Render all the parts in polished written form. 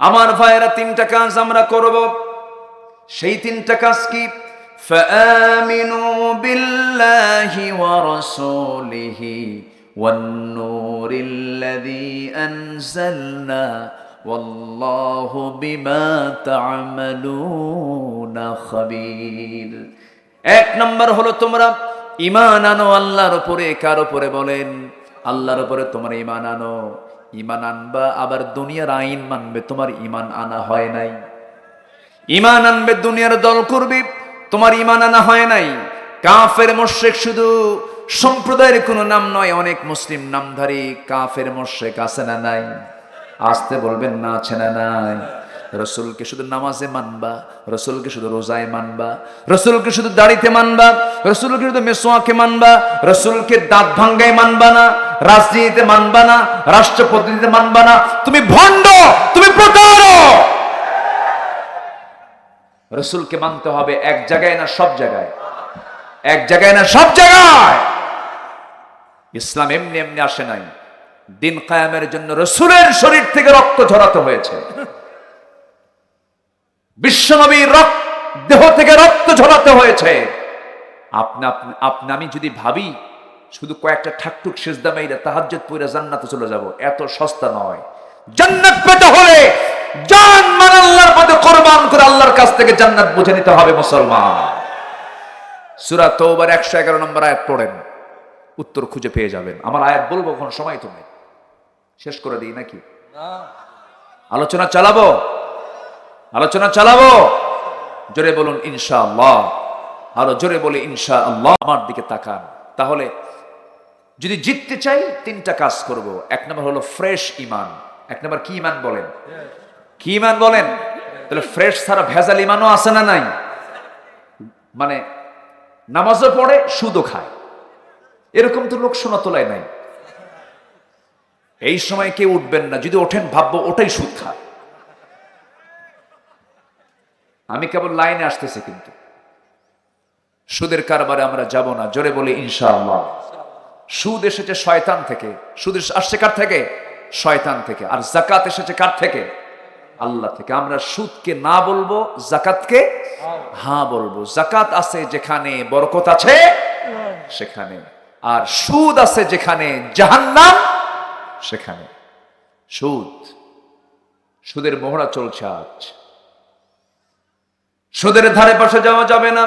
আমার ভাইয়েরা, তিনটা কাজ আমরা করব। সেই তিনটা কাজ কি? ফাআমিনু বিল্লাহি ওয়া রাসূলিহি ওয়ান নূরিল্লাযী আনজালনা ওয়াল্লাহু বিমা তা'মালুনা খাবীর। এক নাম্বার হলো তোমরা ঈমান আনো আল্লাহর উপরে। কার উপরে বলেন? আল্লাহর উপরে তোমরা ঈমান আনো। ঈমান আনবা, আবার দুনিয়ার আইন মানবে। তোমার ঈমান আনা হয় নাই। ঈমান আনবে, দুনিয়ার দল করবে, তোমার ঈমান আনা হয় নাই। কাফের মুশরিক শুধু সম্প্রদায়ের কোনো নাম নয়, অনেক মুসলিম নামধারী কাফের মুশরিক আছে না নাই? আসতে বলবেন না, আছে না নাই? রসুলকে শুধু নামাজে মানবা, রসুলকে শুধু রোজায় মানবা, রসুলকে শুধু দাড়িতে মানবা, রসুলকে শুধু মেসোয়াকে মানবা, রসুলকে দাঁত ভাঙ্গায় মানবা না, রাজনীতিতে মানবা না, রাষ্ট্র পদ্ধতিতে মানবা না। তুমি ভণ্ড, তুমি প্রতারক। রসুলকে মানতে হবে এক জায়গায় না সব জায়গায়, এক জায়গায় না সব জায়গায়। ইসলাম এমনি এমনি আসে নাই। দিন কায়েমের জন্য রসুলের শরীর থেকে রক্ত ঝরাতে হয়েছে। বিশ্বনবীর দেহ থেকে রক্ত ঝরাতে হয়েছে। আপনি আমি যদি ভাবি শুধু কয়েকটা ঠাকটুক সিজদা মেরে তাহাজ্জুদ পড়ে জান্নাতে চলে যাব, এত সস্তা নয়। জান্নাত পেতে হলে জান মাল আল্লাহর পথে কুরবান করে আল্লাহর কাছ থেকে জান্নাত বুঝে নিতে হবে মুসলমান। সূরা তওবার 111 নম্বর আয়াত পড়েন, উত্তর খুঁজে পেয়ে যাবেন। আমার আয়াত বলবো, কোন সময় তুমি শেষ করে দিই নাকি? আলোচনা চালাবো, আলোচনা চালাবো। জোরে বলুন ইনশাআল্লাহ। আরো জোরে বলে ইনশাআল্লাহ। আমার দিকে তাকান। তাহলে যদি জিততে চাই তিনটা কাজ করব। এক নম্বর হলো ফ্রেশ ঈমান। এক নম্বর কি ঈমান বলেন? কি ঈমান বলেন? তাহলে ফ্রেশ ছাড়া ভেজাল ঈমানও আছে না নাই? মানে নামাজও পড়ে সুদও খায়, এরকম তো লোক শোনা তোলায় নাই। এই সময় কেউ উঠবেন না, যদি ওঠেন ভাববো ওটাই সুদ খায়। আমি কেবল লাইনে আসতেছি, কিন্তু সুদের কারবারে আমরা যাব না। জোরে বলি ইনশাআল্লাহ। সুদ এসেছে শয়তান থেকে। সুদ আসছে কার থেকে? শয়তান থেকে। আর যাকাত এসেছে কার থেকে? আল্লাহ থেকে। আমরা সুদকে না বলবো, যাকাতকে হ্যাঁ বলবো। যাকাত আছে যেখানে বরকত আছে সেখানে, আর সুদ আছে যেখানে জাহান্নাম সেখানে। সুদ, সুদের মোহরা চলছে আজ। সুদের ধারে পাশে যাওয়া যাবে না,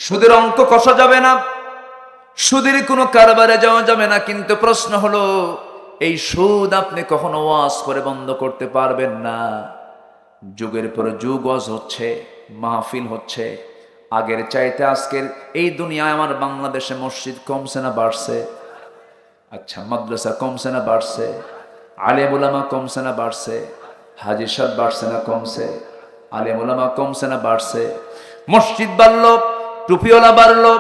সুদের অঙ্ক কষা যাবে না, সুদের কোনো কারবারে যাওয়া যাবে না। কিন্তু প্রশ্ন হলো, এই সুদ আপনি কখনো ওয়াজ করে বন্ধ করতে পারবেন না। যুগের পর যুগ ওয়াজ হচ্ছে, মাহফিল হচ্ছে। আগের চাইতে আজকের এই দুনিয়ায় আমার বাংলাদেশে মসজিদ কমছে না বাড়ছে? আচ্ছা, মাদ্রাসা কমছে না বাড়ছে? আলেম উলামা কমছে না বাড়ছে? হাজি সাহেব বাড়ছে না কমছে? আলেম উলামা কমছে না বাড়ছে? মসজিদ বাড়লো, টুপিওয়ালা বাড়লো,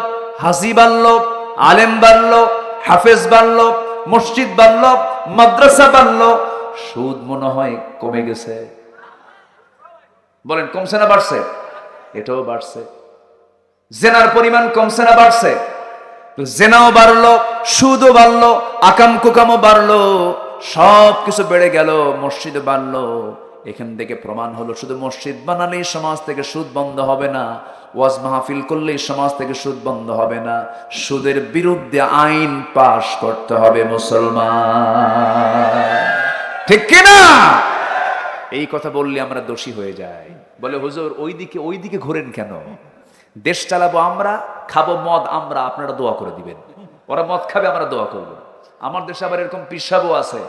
হাজি বাড়লো, আলেম বাড়লো, হাফেজ বাড়লো, মসজিদ বাড়লো, মাদ্রাসা বাড়লো। সুদ মনে হয় কমে গেছে। বলেন কমছে না বাড়ছে? এটাও বাড়ছে। জেনার পরিমাণ কমছে না বাড়ছে? জেনাও বাড়লো, সুদও বাড়লো, আকাম কুকামও বাড়লো, সব কিছু বেড়ে গেল, মসজিদ বাড়লো। এখান থেকে প্রমাণ হলো, শুধু মসজিদ বানালেই সমাজ থেকে সুদ বন্ধ হবে না, ওয়াজ মাহফিল করলেই সমাজ থেকে সুদ বন্ধ হবে না। সুদের বিরুদ্ধে আইন পাশ করতে হবে মুসলমান, ঠিক কিনা? এই কথা বললে আমরা দোষী হয়ে যাই। বলে হুজুর ওইদিকে ঘোরেন কেন? দেশ চালাবো আমরা, খাবো মদ আমরা, আপনারা দোয়া করে দিবেন। ওরা মদ খাবে, আমরা দোয়া করব। আমার দেশে আবার এরকম পিসাবও আছে,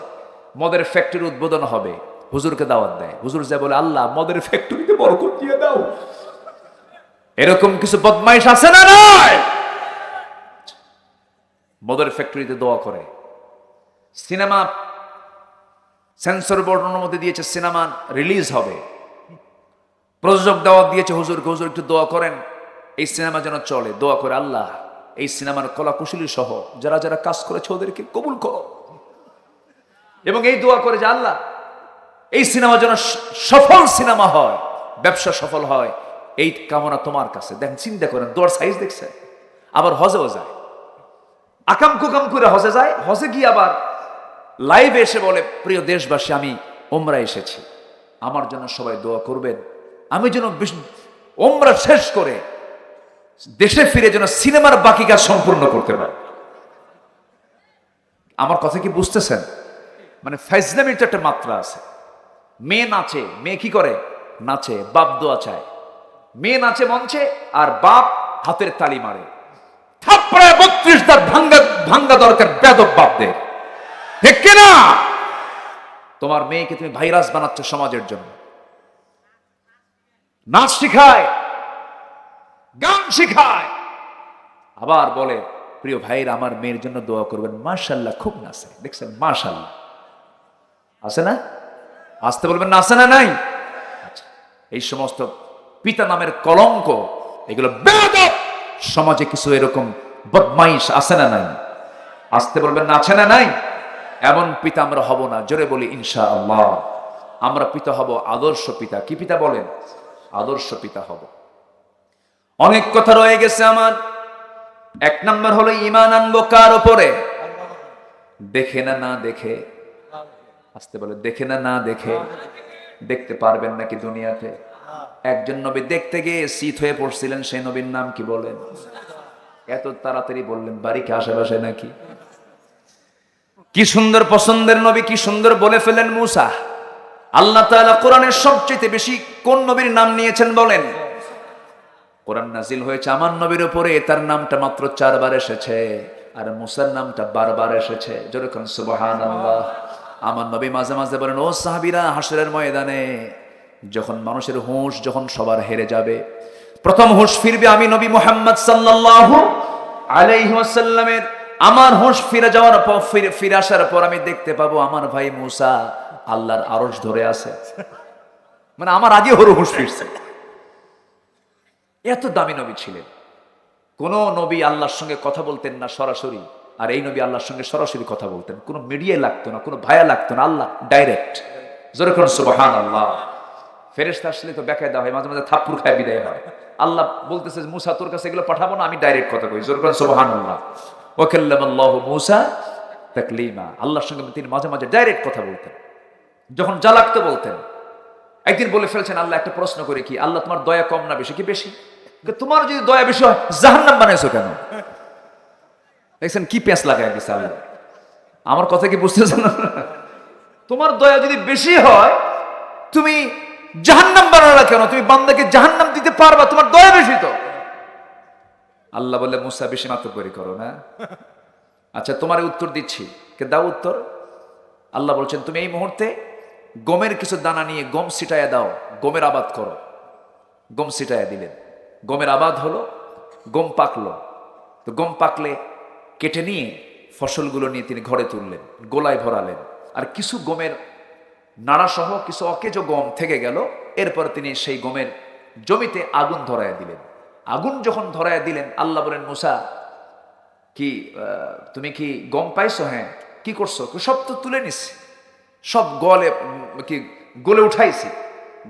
মদের ফ্যাক্টরি উদ্বোধন হবে, হুজুরকে দাওয়াত দেয়। হুজুর যা বলে, আল্লাহ মদের ফ্যাক্টরিতে বরকত দিয়ে দাও। এরকম কিছু বদমাইশ আছে না নয়? মদের ফ্যাক্টরিতে দোয়া করে। সিনেমা সেন্সর বোর্ড অনুমতি দিয়েছে, সিনেমা রিলিজ হবে। প্রযোজক দাওয়াত দিয়েছে হুজুরকে, হুজুর একটু দোয়া করেন এই সিনেমা যেন চলে। দোয়া করে, আল্লাহ এই সিনেমার কলাকুশলী সহ যারা যারা কাজ করেছে ওদেরকে কবুল করো। এবং এই দোয়া করে যে আল্লাহ এই সিনেমা যেন সফল সিনেমা হয়, ব্যবসা সফল হয়, এই কামনা তোমার কাছে। দেখেন, চিন্তা করেন, দোয়ার সাইজ দেখছে। আবার হজেও যায়, আকাম কুকাম করে হজে যায়। হজে গিয়ে আবার লাইভে এসে বলে, প্রিয় দেশবাসী, আমি উমরা এসেছি, আমার জন্য সবাই দোয়া করবেন, আমি যেন উমরা শেষ করে দেশে ফিরে যেন সিনেমার বাকি কাজ সম্পূর্ণ করতে পারি। আমার কথা কি বুঝতেছেন? মানে ফাইজলামির তো একটা মাত্রা আছে। মেয়ে নাচে, মেয়ে কি করে? নাচে, বাপ দোয়া চায়। মেয়ে নাচে মঞ্চে আর বাপ হাতের তালি মারে, থাপ্পড়ায় 32 দাঁত ভাঙ্গা দরকার বেদব বাপদের, ঠিক কিনা? তোমার মেয়েকে তুমি ভাইরাস বানাচ্ছ সমাজের জন্য। নাচ শিখায়, গান শিখায়, আবার বলে প্রিয় ভাইরা আমার মেয়ের জন্য দোয়া করবেন, মাশাআল্লাহ খুব নাচে, দেখছেন মাশাআল্লাহ আছে না? আসতে বলবেন না, আছে না নাই? আচ্ছা, এই সমস্ত পিতা নামের কলঙ্ক, এগুলো বেয়াদব। সমাজে কিছু এরকম বদমাইশ আছে না নাই? আসতে বলবেন না, আছে না নাই? এমন পিতা আমরা হব না, জোরে বলি ইনশাআল্লাহ। আমরা পিতা হব আদর্শ পিতা। কি পিতা বলেন? আদর্শ পিতা হব। অনেক কথা রয়ে গেছে আমার। এক নম্বর হলো ঈমান আনবো কার উপরে? দেখে না, না দেখে। আসতে বলে দেখে না, না দেখে। দেখতে পারবেন নাকি দুনিয়াতে? একজন নবী দেখতে গিয়ে শীত হয়ে পড়ছিলেন, সেই নবীর নাম কি বলেন? এত তাড়াতাড়ি বললেন, বাড়ি কি আশেপাশে নাকি? কি সুন্দর পছন্দের নবী, কি সুন্দর বলে ফেলেন মুসা। আল্লাহ তাআলা কোরআনের সবচেয়ে বেশি কোন নবীর নাম নিয়েছেন বলেন? কোরআন নাজিল হয়েছে আমার নবীর উপরে, তার নামটা মাত্র 4 বার এসেছে, আর মুসার নামটা 12 বার এসেছে। যেরকম সুবহানাল্লাহ। আমার নবী মাঝে মাঝে বলেন, ও সাহাবীরা, হাসরের ময়দানে যখন মানুষের হুঁশ যখন সবার হেরে যাবে, প্রথম হুঁশ ফিরবে আমি নবী মুহাম্মদ সাল্লাল্লাহু আলাইহি ওয়াসাল্লামের। আমার হুঁশ ফিরে যাওয়ার পর, ফিরে আসার পর আমি দেখতে পাবো আমার ভাই মুসা আল্লাহর আরশ ধরে আছে। মানে আমার আগে হুঁশ ফিরছে। এত দামি নবী ছিলেন। কোন নবী আল্লাহর সঙ্গে কথা বলতেন না সরাসরি, আর এই নবী আল্লাহর সঙ্গে সরাসরি কথা বলতেন। কোনো মিডিয়া লাগতো না, কোনো ভায়া লাগতো না, আল্লাহ ডাইরেক্ট। যেরকম সুবহানাল্লাহ। ফেরেশতা আসলে তো বেকায়দা হয়, মাঝে মাঝে থাপ্পড় খায় বিদায় হয়। আল্লাহ বলতেছে মুসা তোর কাছে এগুলো পাঠাবো না, আমি ডাইরেক্ট কথা কই। যেরকম সুবহানাল্লাহ। ওয়া কাল্লামাল্লাহু মুসা তাকলিমা। আল্লাহর সঙ্গে তিনি মাঝে মাঝে ডাইরেক্ট কথা বলতেন, যখন যা লাগতো বলতেন। একদিন বলে ফেলছেন, আল্লাহ একটা প্রশ্ন করে, কি আল্লাহ তোমার দয়া কম না বেশি? কি বেশি? তোমার যদি দয়া বেশি হয় জাহান্নাম বানাইছো কেন? দেখছেন কি পেঁচ লাগাই দিছে আল্লাহ। আমার কথা কি বুঝতেছেন? তোমার দয়া যদি বেশি হয় তুমি জাহান্নাম বানালা কেন? তুমি বান্দাকে জাহান্নাম দিতে পারবা, তোমার দয়া বেশি তো। আল্লাহ বলে, মুসা বেশি মাতব্বরি করো না। আচ্ছা তোমার উত্তর দিচ্ছি, কে দাও উত্তর। আল্লাহ বলছেন, তুমি এই মুহূর্তে গমের কিছু দানা নিয়ে গম ছিটায়া দাও, গমের আবাদ করো। গম ছিটায়া দিলেন, গমের আবাদ হলো, গম পাকলো। তো গম পাকলে কেটে নিয়ে ফসলগুলো নিয়ে তিনি ঘরে তুললেন, গোলায় ভরালেন। আর কিছু গমের নাড়াসহ কিছু অকেজো গম থেকে গেল। এরপর তিনি সেই গমের জমিতে আগুন ধরায়া দিলেন। আগুন যখন ধরায়া দিলেন, আল্লাহ বলেন, মুসা কি তুমি কি গম পাইছো? হ্যাঁ। কি করছো? সব তো তুলে নিছি, সব গলে উঠাইছি,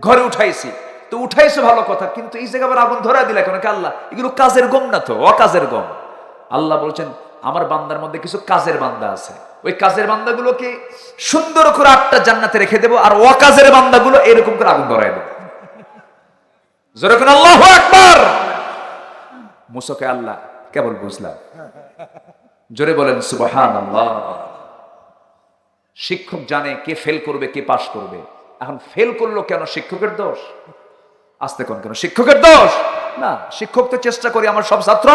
ঘরে উঠাইছি। তো উঠাইছো ভালো কথা, কিন্তু এই জায়গায় আবার আগুন ধরা দিলে কেন? আল্লাহ এগুলো কাজের গম না তো, অকাজের গম। আল্লাহ বলছেন, আমার বান্দার মধ্যে কিছু কাজের বান্দা আছে, ওই কাজের বান্দাগুলোকে সুন্দর করে 8টা জান্নাতে রেখে দেবো, আর অকাজের বান্দাগুলো এরকম করে আগুন ধরাই দেবো। যেরকম আল্লাহু আকবার। মুসাকে আল্লাহ কেবল বুঝলাম, জোরে বলেন সুবহানাল্লাহ। শিক্ষক জানে কে ফেল করবে, কে পাশ করবে। এখন ফেল করলো কেন? শিক্ষকের দোষ? আসতে কোন কেন শিক্ষকের দোষ না। শিক্ষক তো চেষ্টা করি আমার সব ছাত্র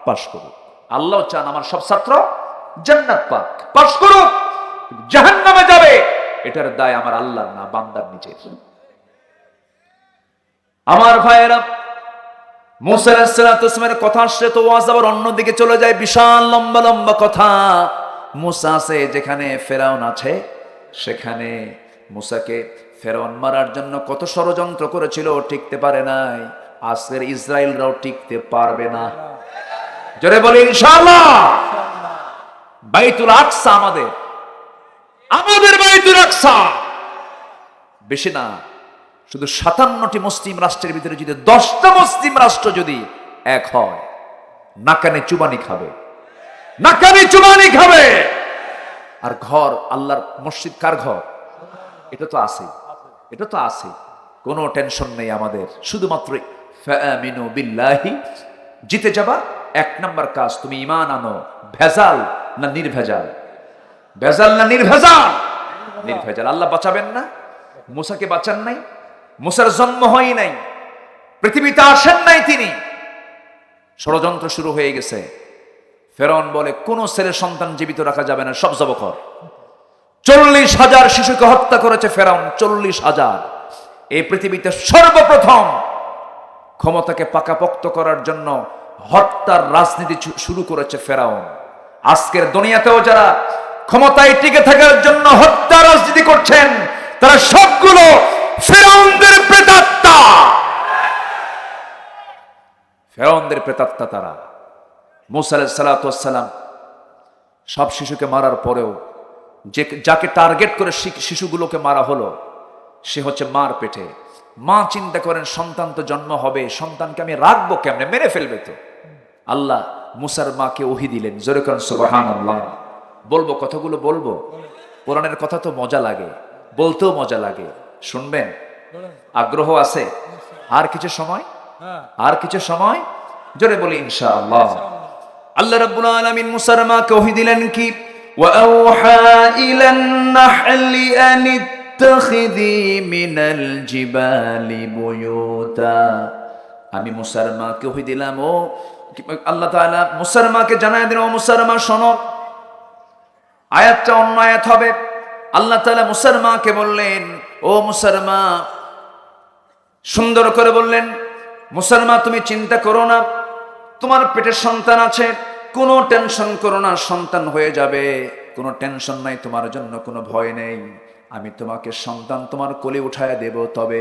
পাশ করুক। আল্লাহ চান আমার সব ছাত্র জান্নাত পাক, পাশ করুক। জাহান্নামে যাবে এটার দায় আমার আল্লাহর না, বান্দার নিজের। আমার ভাইয়েরা, মুসা আলাইহিস সালামের কথা আসছে তো ওয়াজ আবার অন্যদিকে চলে যায়। বিশাল লম্বা লম্বা কথা। মুসা আছে যেখানে, ফেরাউন আছে সেখানে। মুসাকে ফেরাউন মারার জন্য কত ষড়যন্ত্র করেছিল, টিকতে পারে নাই। আজকের ইসরায়েলরাও টিকতে পারবে না। জোরে বলি ইনশাআল্লাহ। বাইতুল আকসা আমাদের বাইতুল আকসা বেশি না, শুধু 57টি মুসলিম রাষ্ট্রের ভিতরে যদি 10টা মুসলিম রাষ্ট্র যদি এক হয়, নাকানে চুবানি খাবে, নাকানে চুবানি খাবে। আর ঘর, আল্লাহর মসজিদ কার ঘর? এটা তো আছে, এটা তো আছে, কোনো টেনশন নেই আমাদের। শুধুমাত্র ফাআমিনু বিল্লাহি, জিতে যাবা। এক নাম্বার কাজ, তুমি ঈমান আনো। ভেজাল না নির্ভেজাল? ভেজাল না নির্ভেজাল? নির্ভেজাল। আল্লাহ বাঁচাবেন না? মুসাকে বাঁচান নাই? মুসার জন্ম হয় নাই, পৃথিবীতে আসেন নাই তিনি, ষড়যন্ত্র শুরু হয়ে গেছে। ফেরাউন বলে কোন ছেলে সন্তান জীবিত রাখা যাবে না, সব জব কর। 40,000 শিশুকে হত্যা করেছে ফেরাউন, 40,000। এই পৃথিবীতে সর্বপ্রথম ক্ষমতাকে পাকাপোক্ত করার জন্য হত্যার রাজনীতি শুরু করেছে ফেরাউন। আজকের দুনিয়াতেও যারা ক্ষমতায় টিকে থাকার জন্য হত্যা রাজনীতি করছেন, তারা সবগুলো ফেরাউনদের প্রেতাত্মা। ফেরাউনদের প্রেতাত্মা তারা। মুসা আলাইহিস সালাতু ওয়াস সালাম সব শিশুকে মারার পরেও যাকে টার্গেট করে শিশুগুলোকে মারা হলো, সে হচ্ছে মার পেটে। মা চিন্তা করেন সন্তান তো জন্ম হবে, সন্তানকে আমি রাখবো কেমনে, মেরে ফেলবে তো। আল্লাহ মুসার মাকে ওহী দিলেন। জোরে করেন সুবহানাল্লাহ। বলবো কথাগুলো বলবো, কোরআনের কথা তো মজা লাগে, বলতেও মজা লাগে। শুনবেন? আগ্রহ আছে? আর কিছু সময়, আর কিছু সময়, জোরে বলি ইনশাআল্লাহ। আল্লাহ রাব্বুল আলামিন মুসার মাকে ওহী দিলেন কি? ওয়াআউহা ইলান নাহলি আন ইত্তাখিযি মিনাল জিবালি বুয়ুতা। আমি মুসার মাকে ওহী দিলাম, ও আল্লাহ তাআলা মুসার মাকে জানায় দিলেন, ও মুসার মা শোনো। আয়াতটা অন্য আয়াত হবে। আল্লাহ তাআলা মুসার মাকে বললেন, ও মুসার মা, সুন্দর করে বললেন, মুসার মা তুমি চিন্তা করো না, তোমার পেটে সন্তান আছে, কোনো টেনশন করো না, সন্তান হয়ে যাবে, কোনো টেনশন নাই, তোমার জন্য কোনো ভয় নেই। আমি তোমাকে সন্তান তোমার কোলে উঠায় দেব। তবে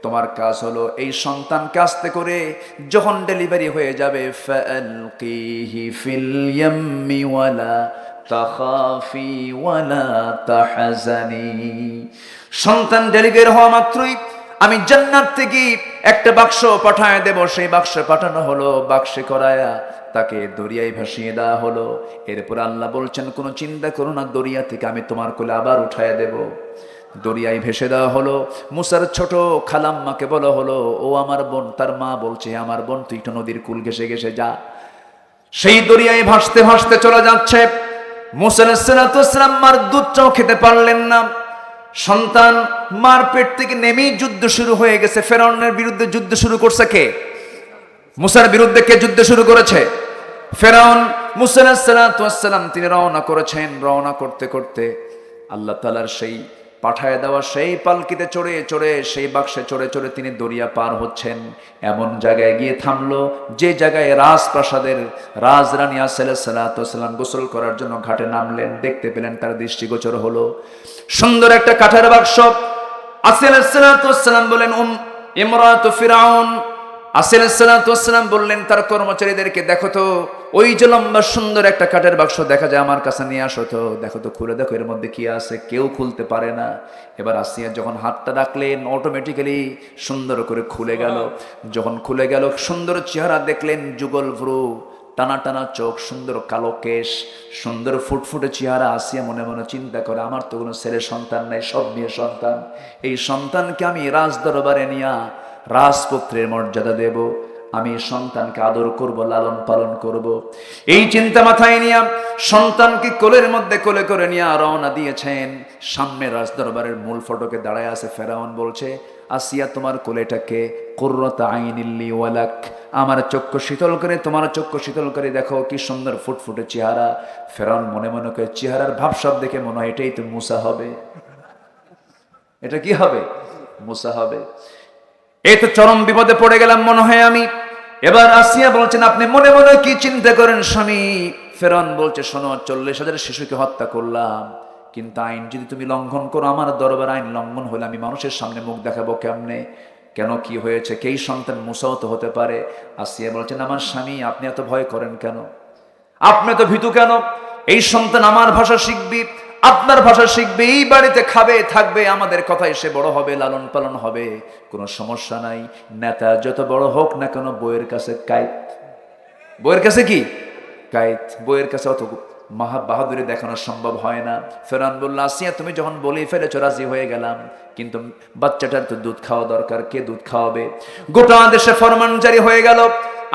তোমার কাজ হলো এই সন্তানকে আস্তে করে যখন ডেলিভারি হয়ে যাবে, ফালকিহি ফিল ইয়াম্মি ওয়ালা তাখাফি ওয়ালা তাহজানি। সন্তান ডেলিভারি হওয়া মাত্রই আমি জান্নাত থেকে একটা বাক্স পাঠায় দেব। সেই বাক্সে পাঠানো হলো, বাক্সে করায়া তাকে দরিয়ায় ভাসিয়ে দেওয়া হলো। এরপর আল্লাহ বলছেন, কোনো চিন্তা করো না, দরিয়া থেকে আমি তোমার কোলে আবার উঠায় দেব। দরিয়ায় ভেসে দেওয়া হলো। মুসার ছোট খালাম্মাকে বলা হলো, ও আমার বোন। তার মা বলছে, আমার বোন তুই একটু নদীর কুল ঘেসে ঘেসে যা। সেই দরিয়ায় ভাসতে ভাসতে চলে যাচ্ছে। মুসা আলাইহিস সালাতু ওয়াস সালাম মার দুধটাও খেতে পারলেন না। সন্তান মার পেট থেকে নেমেই যুদ্ধ শুরু হয়ে গেছে। ফেরাউনের বিরুদ্ধে যুদ্ধ শুরু করছে কে? মুসার বিরুদ্ধে কে যুদ্ধ শুরু করেছে? ফেরাউন। মুসা আলাইহিস সালাতু ওয়াস সালাম তিনি রওনা করেছেন। রওনা করতে করতে আল্লাহ তাআলার সেই পাঠায় দেওয়া সেই পালকিতে চড়ে চড়ে, সেই বাক্সে চড়ে চড়ে তিনি দরিয়া পার হচ্ছেন। এমন জায়গায় গিয়ে থামলো যে জায়গায় রাজপ্রাসাদের রাজরানী আসা আলাইহিস সালাতু ওয়াস সালাম গোসল করার জন্য ঘাটে নামলেন। দেখতে পেলেন, তার দৃষ্টিগোচর হলো সুন্দর একটা কাঠের বাক্স। আসা আলাইহিস সালাতু ওয়াস সালাম বলেন, ইমরাতু ফিরাউন। আসা আলাইহিস সালাতু ওয়াস সালাম বললেন তার কর্মচারীদেরকে, দেখো তো ওই যে লম্বা সুন্দর একটা কাঠের বাক্স দেখা যায়, আমার কাছে নিয়ে আসো তো, দেখো তো, খুলে দেখো এর মধ্যে কি আছে। কেউ খুলতে পারে না। এবার আসিয়া যখন হাতটা রাখলেন, অটোমেটিক্যালি সুন্দর করে খুলে গেল। যখন খুলে গেল, সুন্দর চেহারা দেখলেন, যুগল ভ্রু, টানা টানা চোখ, সুন্দর কালো কেশ, সুন্দর ফুটফুটে চেহারা। আসিয়া মনে মনে চিন্তা করে, আমার তো কোনো ছেলে সন্তান নাই, সব মেয়ে সন্তান। এই সন্তানকে আমি রাজ দরবারে নিয়া রাজপুত্রের মর্যাদা দেব, আমি সন্তানকে আদর করব, লালন পালন করব। এই চিন্তা মাথায় নিয়ে সন্তানকে কোলের মধ্যে কোলে করে নিয়ে রওনা দিয়েছেন। সামনে রাজদরবারের মূল ফটকে দাঁড়ায় আছে ফেরাউন। বলছে, আসিয়া তোমার কোলেটাকে কুররাত আইনিল লি ওয়ালাক, আমার চক্ষু শীতল করে, তোমার চক্ষু শীতল করে, দেখো কি সুন্দর ফুটফুটে চেহারা। ফেরাউন মনে মনে করে, চেহারার ভাবসাব দেখে মনে হয় এটাই তো মুসা হবে। এটা কি হবে? মুসা হবে। এই তো চরম বিপদে পড়ে গেলাম মনে হয় আমি। এবার আসিয়া বলছেন, আপনি মনে মনে কি চিন্তা করেন স্বামী? ফেরাউন বলছে, শোনো, 40,000 শিশুকে হত্যা করলাম, কিন্তু আইন যদি তুমি লঙ্ঘন করো, আমার দরবার আইন লঙ্ঘন হলে আমি মানুষের সামনে মুখ দেখাবো কেমনে? কেন, কি হয়েছে? কেই সন্তান মুসাও তো হতে পারে। আসিয়া বলছেন, আমার স্বামী, আপনি এত ভয় করেন কেন? আপনি তো ভীতু কেন? এই সন্তান আমার ভাষা শিখবি, আপনার ভাষা শিখবে, এই বাড়িতে খাবে থাকবে, আমাদের কথায় সে বড় হবে, লালন পালন হবে, কোনো সমস্যা নাই। নেতা যত বড় হোক না কেন, বইয়ের কাছে কায়েত। বইয়ের কাছে কি? কায়েত। বইয়ের কাছে অত বাহাদুরি দেখানো সম্ভব হয় না। ফেরাউন বলল, আসিয়া তুমি যখন বলেই ফেলেছো রাজি হয়ে গেলাম, কিন্তু বাচ্চাটার তো দুধ খাওয়া দরকার, কে দুধ খাওয়াবে? গোটা দেশে ফরমান জারি হয়ে গেল,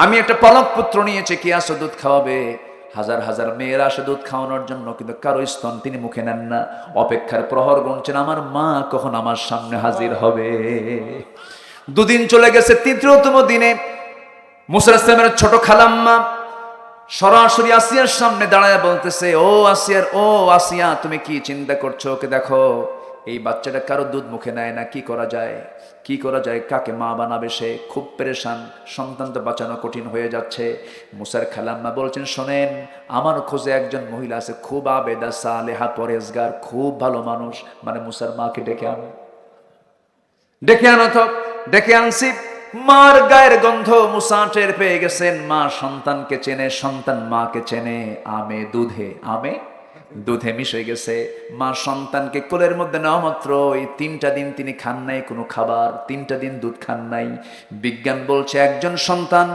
আমি একটা পালক পুত্র নিয়েছি, কে আসো দুধ খাওয়াবে? হাজার হাজার মেয়েরা আসে দুধ খাওয়ানোর জন্য, কিন্তু কারো স্তন তিনি মুখে নেন না। অপেক্ষার প্রহর গুনছেন, আমার মা কখন আমার সামনে হাজির হবে। দুদিন চলে গেছে, তৃতীয়তম দিনে মুসা আলাইহিস সালামের ছোট খালাম্মা সরাসরি আসিয়ার সামনে দাঁড়ায় বলতেছে, ও আসিয়া, তুমি কি চিন্তা করছো? ওকে দেখো, এই বাচ্চাটা কারো দুধ মুখে নেয় না, কি করা যায়? কি করা যায়? কাকে মা বানাবে? সে খুব পেরেশান, সন্তান তো বাঁচানো কঠিন হয়ে যাচ্ছে। মুসার খালাম্মা বলছেন, শোনেন, আমার খোঁজে একজন মহিলা আছে, খুব আবেদা সালেহা পরেজগার, খুব ভালো মানুষ। মানে মুসার মাকে ডেকে আনো, ডেকে আনো। তো ডেকে আনছি। মার গায়ের গন্ধ মুসা টের পেয়ে গেছেন। মা সন্তানকে চেনে, সন্তান মাকে চেনে। দুধে মিশে গেছে। মা সন্তানকে কোলের মধ্যে নেওয়া মাত্র এই 3টা দিন তিনি খান নাই কোনো খাবার, 3টা দিন দুধ খান নাই। বিজ্ঞান বলছে একজন সন্তান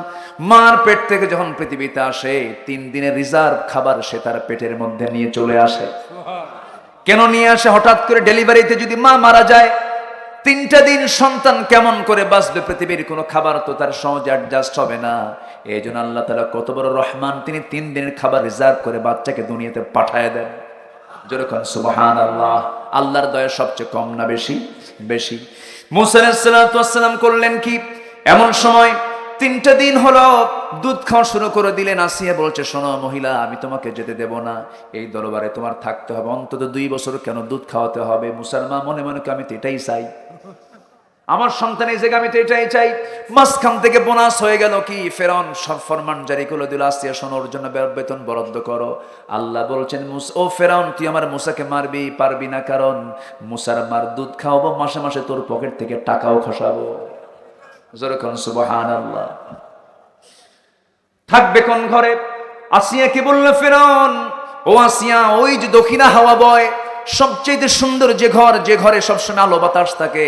মার পেট থেকে যখন পৃথিবীতে আসে, 3 দিনের রিজার্ভ খাবার সে তার পেটের মধ্যে নিয়ে চলে আসে। কেন নিয়ে আসে? হঠাৎ করে ডেলিভারিতে যদি মা মারা যায়, 3টা দিন সন্তান কেমন করে বাঁচবে? পৃথিবীর কোনো খাবার তো তার সহজে অ্যাডজাস্ট হবে না। এই জন্য আল্লাহ তাআলা কত বড় রহমান, তিনি 3 দিনের খাবার রিজার্ভ করে বাচ্চাকে দুনিয়াতে পাঠায় দেন। যেরকম সুবহানাল্লাহ। আল্লাহর দয়া সবচেয়ে কম না বেশি? বেশি। মুসা আলাইহিস সালাম করলেন কি? এমন সময় 3টা দিন হলো দুধ খাওয়া শুরু করে দিলেন। আসিয়া বলছে, শোনো মহিলা, আমি তোমাকে যেতে দেব না, এই দরবারে তোমার থাকতে হবে অন্তত 2 বছর। কেন? দুধ খাওয়াতে হবে। মুসার মা মনে মনে, আমি তো এটাই চাই, আমার সন্তান এই জায়গায়, আমি তো এটাই চাই। মাঝখান থেকে বোনাস হয়ে গেল কি? ফেরাউন সব ফরমান জারি করে দিল, আসিয়া শোনো, ওর জন্য বেতন বরাদ্দ করো। আল্লাহ বলছেন, ও ফেরাউন, তুই আমার মুসাকে মারবি? পারবি না, কারণ মুসার মার দুধ খাওয়াবো, মাসে মাসে তোর পকেট থেকে টাকাও খসাবো। যেরকম সুবহানাল্লাহ। থাকবে কোন ঘরে? আসিয়া কি বলল ফেরাউন, ও আসিয়া, ওই যে দক্ষিণা হাওয়া বয়, সবচেয়ে সুন্দর যে ঘরে সবসময় আলো বাতাস থাকে,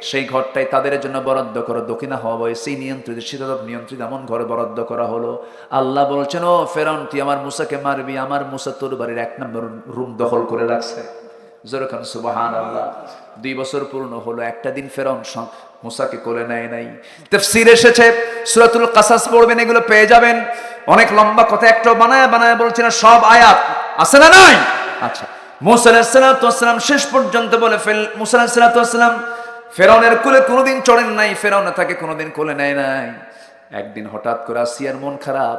সেই ঘরটাই তাদের জন্য বরাদ্দ করো। দক্ষিণা হাওয়া বয়, সেই নিয়ন্ত্রিত, শীতাতপ নিয়ন্ত্রিত এমন ঘরে বরাদ্দ করা হলো। আল্লাহ বলছেন, ও ফেরাউন, তুই আমার মুসাকে মারবি? আমার মুসা তোর বাড়ির 1 নম্বর রুম দখল করে রাখছে। যেরকম সুবহানাল্লাহ। 2 বছর পূর্ণ হলো, একটা দিন ফেরাউন মুসাকে কোলে নেয় নাই। তাফসীর এসেছে, সূরাতুল কাসাস পড়বেন, এগুলো পেয়ে যাবেন। অনেক লম্বা কথা, একটা বানায় বলছি না, সব আয়াত আছে না নাই? আচ্ছা, মুসা আলাইহিস সালাম শেষ পর্যন্ত বলে মুসা আলাইহিস সালাম ফেরাউনের কোলে কোনোদিন চড়েন নাই, ফেরাউন তাকে কোনোদিন কোলে নেয় নাই। একদিন হঠাৎ করে আসিয়ার মন খারাপ।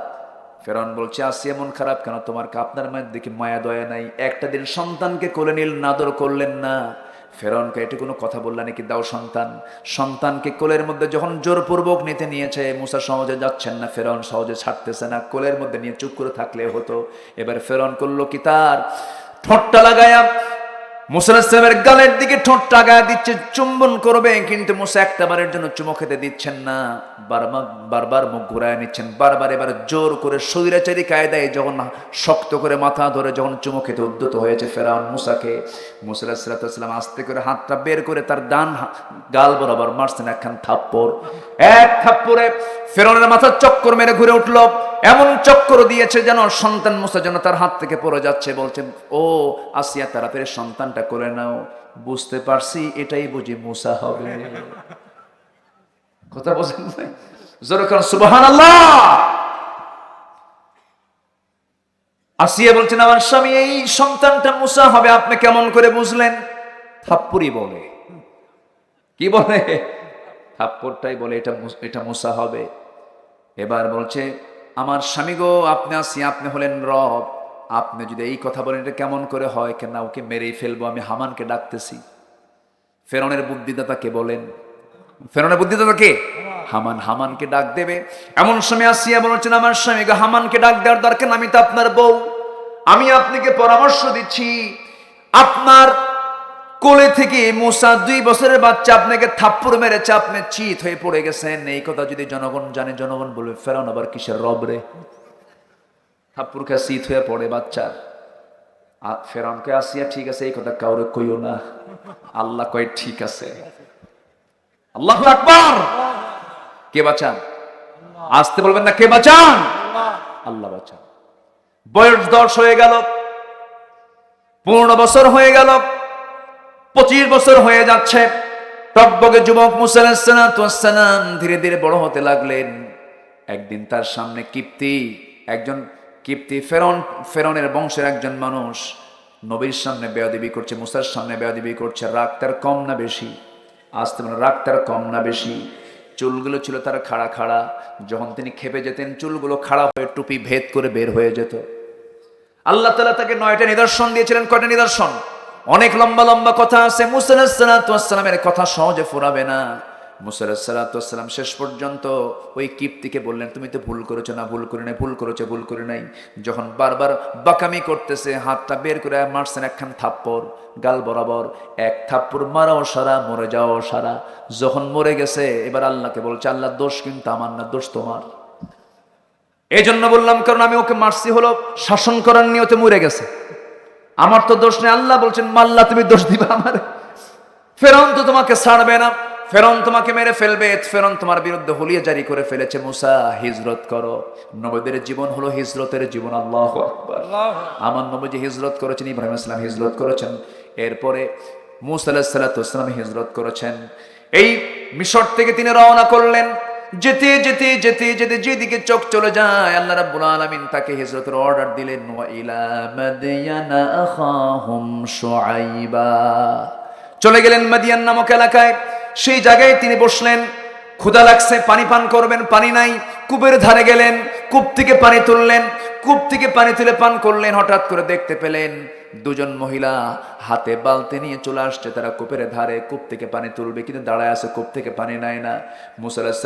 ফেরাউন বলছে, আসিয়া মন খারাপ কেন? তোমার আপনার মায়ের দিকে মায়া দয়া নাই? একটা দিন সন্তানকে কোলে নিল, নাদর করলেন না। ফেরাউনকে এটা কোনো কথা বললেন নাকি? দাও সন্তানকে কোলের মধ্যে যখন জোরপূর্বক নিতে নিয়েছে, মুসা সহজে যাচ্ছেন না, ফেরাউন সহজে ছাড়তেছে না। কোলের মধ্যে নিয়ে চুপ করে থাকলে হতো। এবার ফেরাউন করলো কি, তার ঠোঁটটা লাগায়া মুসা আলাইহিস সালামের গালের দিকে ঠোঁটটা লাগায়া দিচ্ছে, চুম্বন করবে, কিন্তু মুসা একটা বারের জন্য চুমো খেতে দিচ্ছেন না, বারবার মুখ ঘুরায় নিচ্ছেন। বারবার এবার জোর করে স্বৈরাচারী কায়দায় যখন শক্ত করে মাথা ধরে যখন চুমো খেতে উদ্যত হয়েছে ফেরাউন মুসাকে, মুসা আলাইহিস সালাম আস্তে করে হাতটা বের করে তার ডান গাল বরাবর মারছেন একখান থাপ্পড়। এক থাপ্পড়ে ফেরাউনের মাথা চক্কর মেরে ঘুরে উঠল। এমন চক্কর দিয়েছে যেন সন্তান মুসা যেন তার হাত থেকে পড়ে যাচ্ছে। বলছেন, ও আসিয়া, তাড়াতাড়ি সন্তানটা করে নাও। বুঝতে পারছি এটাই বুঝি মুসা হবে। কথা বলছেন যেরকম সুবহানাল্লাহ। আসিয়া বলছেন, আমার স্বামী, এই সন্তানটা মুসা হবে, আপনি কেমন করে বুঝলেন? থাপ্পড়ই বলে। কি বলে? থাপ্পড়টাই বলে এটা মুসা হবে। এবার বলছে, আমার স্বামী গো, আপনি আসিয়া, আপনি হলেন রব, আপনি যদি এই কথা বলেন এটা কেমন করে হয়? কেন, ওকে মেরেই ফেলবো, আমি হামানকে ডাকতেছি। ফেরাউনের বুদ্ধিদাতা কে বলেন? ফেরাউনের বুদ্ধিদাতা কে? হামানকে ডাক দেবে। এমন সময় আসিয়া বলছেন, আমার স্বামী গো, হামানকে ডাক দেওয়ার দরকার, আমি তো আপনার বউ, আমি আপনাকে পরামর্শ দিচ্ছি, আপনার কোলে থেকে মুসা 2 বছরের বাচ্চা আপনাকে থাপ্পড় মেরেছে, আপনি চিত হয়ে পড়ে গেছেন। এই কথা যদি জনগণ জানে, জনগণ বলবে, ফেরাউন আবার কিসের রব রে, থাপ্পড় খেয়ে চিত হয়ে পড়ে বাচ্চার। ফেরাউনকে আসিয়া, ঠিক আছে, এই কথা কাউরে কইও না। আল্লাহ কয়, ঠিক আছে। আল্লাহু আকবার। কে বাঁচান? আসতে বলবেন না, কে বাঁচান? আল্লাহ বাঁচান। বয়স 10 হয়ে গেল। পূর্ণ বছর হয়ে গেল, 25 বছর হয়ে যাচ্ছে। টকবগে যুবক মুসা আলাইহিস সালাম ধীরে ধীরে বড় হতে লাগলেন। একদিন তার সামনে একজন কিপ্তি ফেরনের বংশের একজন মানুষ নবীর সামনে বেয়াদবি করছে, মুসার সামনে বেয়াদবি করছে। রাগ তার কম না বেশি? আসতে মানে রাগ তার কম না বেশি? চুলগুলো ছিল তার খাড়া খাড়া, যখন তিনি খেপে যেতেন চুলগুলো খাড়া হয়ে টুপি ভেদ করে বের হয়ে যেত। আল্লাহ তাআলা তাকে 9টা নিদর্শন দিয়েছিলেন। কয়টা নিদর্শন? অনেক লম্বা লম্বা কথা আছে। মুসা আলাইহিস সালামের কথা সহজে ফুরাবে না। মুসা আলাইহিস সালাম শেষ পর্যন্ত ওই কিপ্তিকে বললেন, তুমি তো ভুল করেছো। না, ভুল করে নাই। ভুল করেছো, ভুল করে নাই। যখন বারবার বাকামি করতেছে, হাতটা বের করে মারছেন একখান থাপ্পড় গাল বরাবর। এক থাপ্পড় মারাও সারা, মরে যাওয়াও সারা। যখন মরে গেছে এবার আল্লাহকে বলছে, আল্লাহ দোষ কিন্তু আমার না, দোষ তোমার। এই জন্য বললাম, কারণ আমি ওকে মারছি হলো শাসন করার নিয়তে মরে গেছে, আমার তো দোষ নেই। আল্লাহ বলছেন, মাল্লা তুমি দোষ দিবা আমার? ফেরাউন তো তোমাকে ছাড়বে না, ফেরাউন তোমাকে মেরে ফেলবে। ফেরাউন তোমার বিরুদ্ধে হুলিয়া জারি করে ফেলেছে। মুসা, হিজরত করো। নবীদের জীবন হলো হিজরতের জীবন। আল্লাহু আকবার। আমার নবী হিজরত করেছেন, ইব্রাহিম আলাইহিস সালাম হিজরত করেছেন, এরপরে মুসা আলাইহিস সালাম হিজরত করেছেন। এই মিশর থেকে তিনি রওনা করলেন। যেতে যেতে যেতে যেতে যেদিকে চোখ চলে যায়, আল্লাহ রাব্বুল আলামিন তাকে হিজরতের অর্ডার দিলেন। ওয়া ইলা মাদয়ানা আখাহুম শুআইবা। চলে গেলেন মাদিয়ান নামক এলাকায়। সেই জায়গায় তিনি বসলেন। ক্ষুধা লাগছে, পানি পান করবেন, পানি নাই। কূপের ধারে গেলেন, কূপ থেকে পানি তুললেন, কূপ থেকে পানি তুলে পান করলেন। হঠাৎ করে দেখতে পেলেন দুজন মহিলা হাতে বালতি নিয়ে চলে আসছে। তারা কূপের ধারে কূপ থেকে পানি তুলবে, কিন্তু দাঁড়ায় আছে, কূপ থেকে পানি নেয় না। মুসা আলাইহিস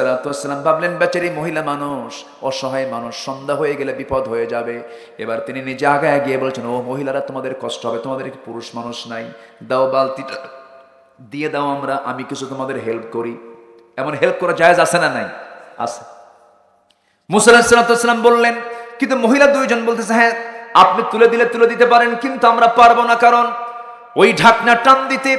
সালাম ভাবলেন, বেচারি মহিলা মানুষ, অসহায় মানুষ, সন্ধ্যা হয়ে গেলে বিপদ হয়ে যাবে। এবার তিনি নিজে আগায় গিয়ে বলছেন, ও মহিলারা, তোমাদের কষ্ট হবে, তোমাদের কি পুরুষ মানুষ নাই? দাও বালতিটা দিয়ে দাও, আমি কিছু তোমাদের হেল্প করি। এমন হেল্প করা জায়েজ আছে না নাই? আছে। মুসা আলাইহিস সালাম বললেন, কিন্তু মহিলা দুইজন বলতেছে, হ্যাঁ আপনি তুলে দিলে তুলে দিতে পারেন, কিন্তু আমরা পারবো না, কারণ ওই ঢাকনা টান দিতে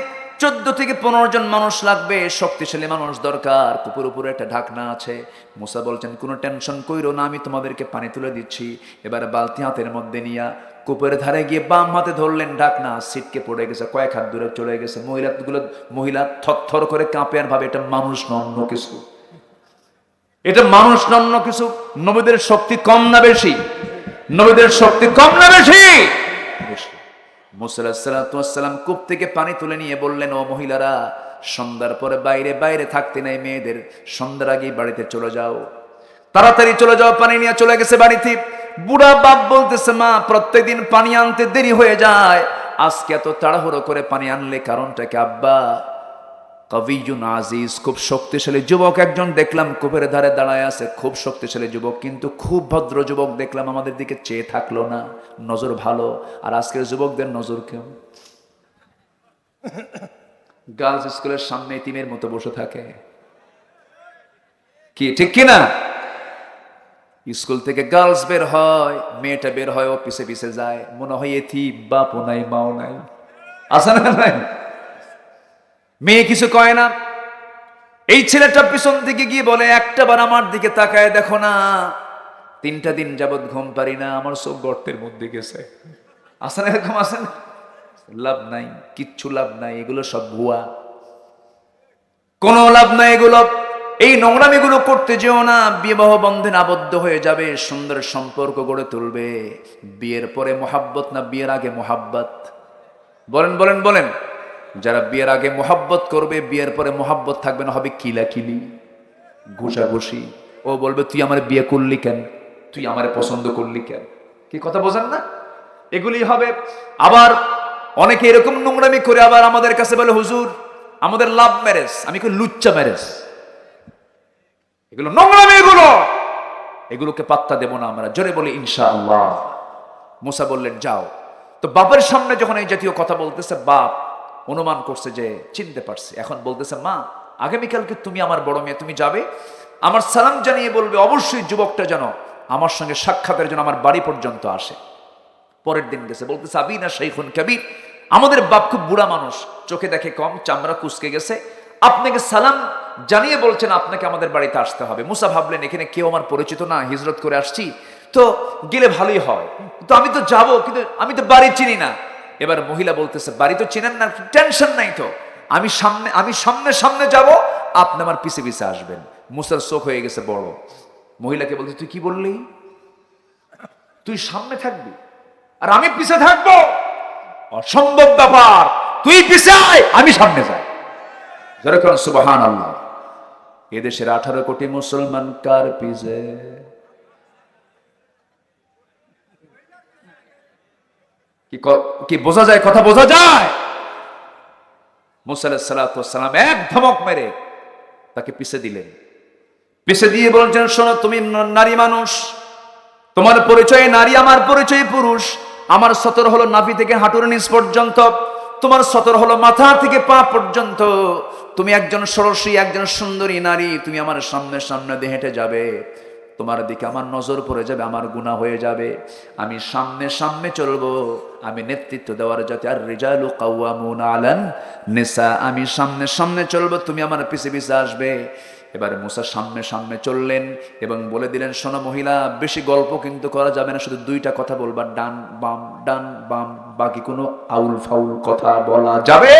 14 থেকে 15 জন মানুষ লাগবে, শক্তিশালী মানুষ দরকার। কূপের উপরে একটা ঢাকনা আছে। মুসা বলছেন, কোনো টেনশন কইরো না, আমি তোমাদেরকে পানি তুলে দিচ্ছি। এবার বালতি হাতের মধ্যে নিয়া কূপের ধারে গিয়ে বাম হাতে ধরলেন, ঢাকনা ছিটকে পড়ে গেছে, কয়েক হাত দূরে চলে গেছে। মহিলা থরথর করে কাঁপে আর ভাবে, এটা মানুষ না অন্য কিছু, এটা মানুষ না অন্য কিছু। নবীদের শক্তি কম না বেশি? নবীদের শক্তি কম না বেশি? মুসা আলাইহিস সালাম কূপ থেকে পানি তুলে নিয়ে বললেন, ও মহিলারা, সন্ধ্যার পরে বাইরে থাকতে নাই মেয়েদের, সন্ধ্যার আগেই বাড়িতে চলে যাও, তাড়াতাড়ি চলে যাও। পানি নিয়ে চলে গেছে বাড়িতে। বুড়া বাপ বলতেছে, মা, প্রত্যেকদিন পানি আনতে দেরি হয়ে যায়, আজকে এত তাড়াহুড়ো করে পানি আনলে কারণটা কি? আব্বা, কবিয়ুন আজিজ, খুব শক্তিশালী যুবক একজন দেখলাম কূপের ধারে দাঁড়ায় আছে, খুব শক্তিশালী যুবক, কিন্তু খুব ভদ্র যুবক দেখলাম, আমাদের দিকে চেয়ে থাকলো না, নজর ভালো। আর আজকের যুবকদের নজর কেমন? গার্লস স্কুলের সামনে এতিমের মতো বসে থাকে, কি ঠিক কিনা? স্কুল থেকে গার্লস বের হয়, মেয়েটা বের হয়, ও পিছে পিছে যায়, মনে হয় এতিম, বাপও নাই মাও নাই। আছে না নাই? মেয়ে কিছু কয় না। এই ছেলেটা পিছন দিকে গিয়ে বলে, একটা বার আমার দিকে তাকায় দেখো না, 3টা দিন যাবৎ ঘুম পারি না, আমার চোখ গর্তের মধ্যে গেছে। আছে না এরকম? আছে না? লাভ নাই, কিচ্ছু লাভ নাই, এগুলো সব ভুয়া, কোনো লাভ নাই এগুলো। এই নোংরামিগুলো করতে যেও না, বিবাহ বন্ধনে আবদ্ধ হয়ে যাবে, সুন্দর সম্পর্ক গড়ে তুলবে। বিয়ের পরে মোহাব্বত না, বিয়ের আগে মোহাব্বত? বলেন বলেন বলেন। যারা বিয়ের আগে মোহাব্বত করবে, বিয়ের পরে মোহাব্বত থাকবে না, হবে কিলাকিলি, ঘুষাঘুষি। ও বলবে, তুই আমার বিয়ে করলি কেন, তুই আমার পছন্দ করলি কেন? কি কথা বোঝেন না? এগুলি হবে। আবার অনেকে এরকম নোংরামি করে আবার আমাদের কাছে বলে, হুজুর আমাদের লাভ ম্যারেজ। আমি কই, লুচ্চা ম্যারেজ, এগুলো নোংরামি, এগুলোকে পাত্তা দেব না আমরা। জোরে বলি ইনশাআল্লাহ। মুসা বললেন, যাও। তো বাপের সামনে যখন এই জাতীয় কথা বলতেছে, বাপ অনুমান করছে যে চিনতে পারছে। এখন বলতেছে, মা, আগামীকালকে তুমি আমার বড় মেয়ে, তুমি যাবে, আমার সালাম জানিয়ে বলবে অবশ্যই যুবকটা যেন আমার সঙ্গে সাক্ষাতের জন্য আমার বাড়ি পর্যন্ত আসে। পরের দিন গেছে, বলতেছে, আবিনা শাইখুন কাবীর, আমাদের বাপ খুব বুড়া মানুষ, চোখে দেখে কম, চামড়া কুচকে গেছে, আপনাকে সালাম জানিয়ে বলছেন আপনাকে আমাদের বাড়িতে আসতে হবে। মুসা ভাবলেন, এখানে কেউ আমার পরিচিত না, হিজরত করে আসছি, তো গেলে ভালোই হয়, তো আমি তো যাবো, কিন্তু আমি তো বাড়ি চিনি না। এবার মহিলা বলতেছে, বাড়ি তো চিনেন না, টেনশন নাই তো, আমি সামনে সামনে যাব, আপনি আমার পিছে পিছে আসবেন। মুসার চোখ হয়ে গেছে বড়। মহিলাকে বলতে, তুই কি বললি? তুই সামনে থাকবি আর আমি পিছে থাকবো? অসম্ভব ব্যাপার, তুই পিছে আয়, আমি সামনে যাই। যেরকম সুবহানাল্লাহ। এদেশের 18 কোটি মুসলমান কার পিছে? কি বোঝা যায়? কথা বোঝা যায়? মুসা আলাইহিস সালাতু ওয়াস সালাম এক ধমক মেরে তাকে পিছে দিলেন। পিছে দিয়ে বলছেন, শোনো, তুমি নারী মানুষ, তোমার পরিচয় নারী, আমার পরিচয় পুরুষ। আমার সতর হলো নাভি থেকে হাঁটুর নিচ পর্যন্ত, তোমার সতর হলো মাথা থেকে পা পর্যন্ত। তুমি একজন ষোড়শী, একজন সুন্দরী নারী, তুমি আমার সামনে সামনে দিয়ে হেঁটে যাবে, তোমার দিকে আমার নজর পড়ে যাবে, আমার গুনাহ হয়ে যাবে। আমি সামনে সামনে চলবো, আমি নেতৃত্ব দেওয়ার যাতে, আর রিজালু কাওয়ামুনা আলান নিসা, আমি সামনে সামনে চলবো, তুমি আমার পিছে পিছে আসবে। এবারে মুসা সামনে সামনে চললেন এবং বলে দিলেন, শোনো মহিলা, বেশি গল্প কিন্তু করা যাবে না, শুধু 2টা কথা বলবা, ডান বাম ডান বাম, বাকি কোনো আউল ফাউল কথা বলা যাবে।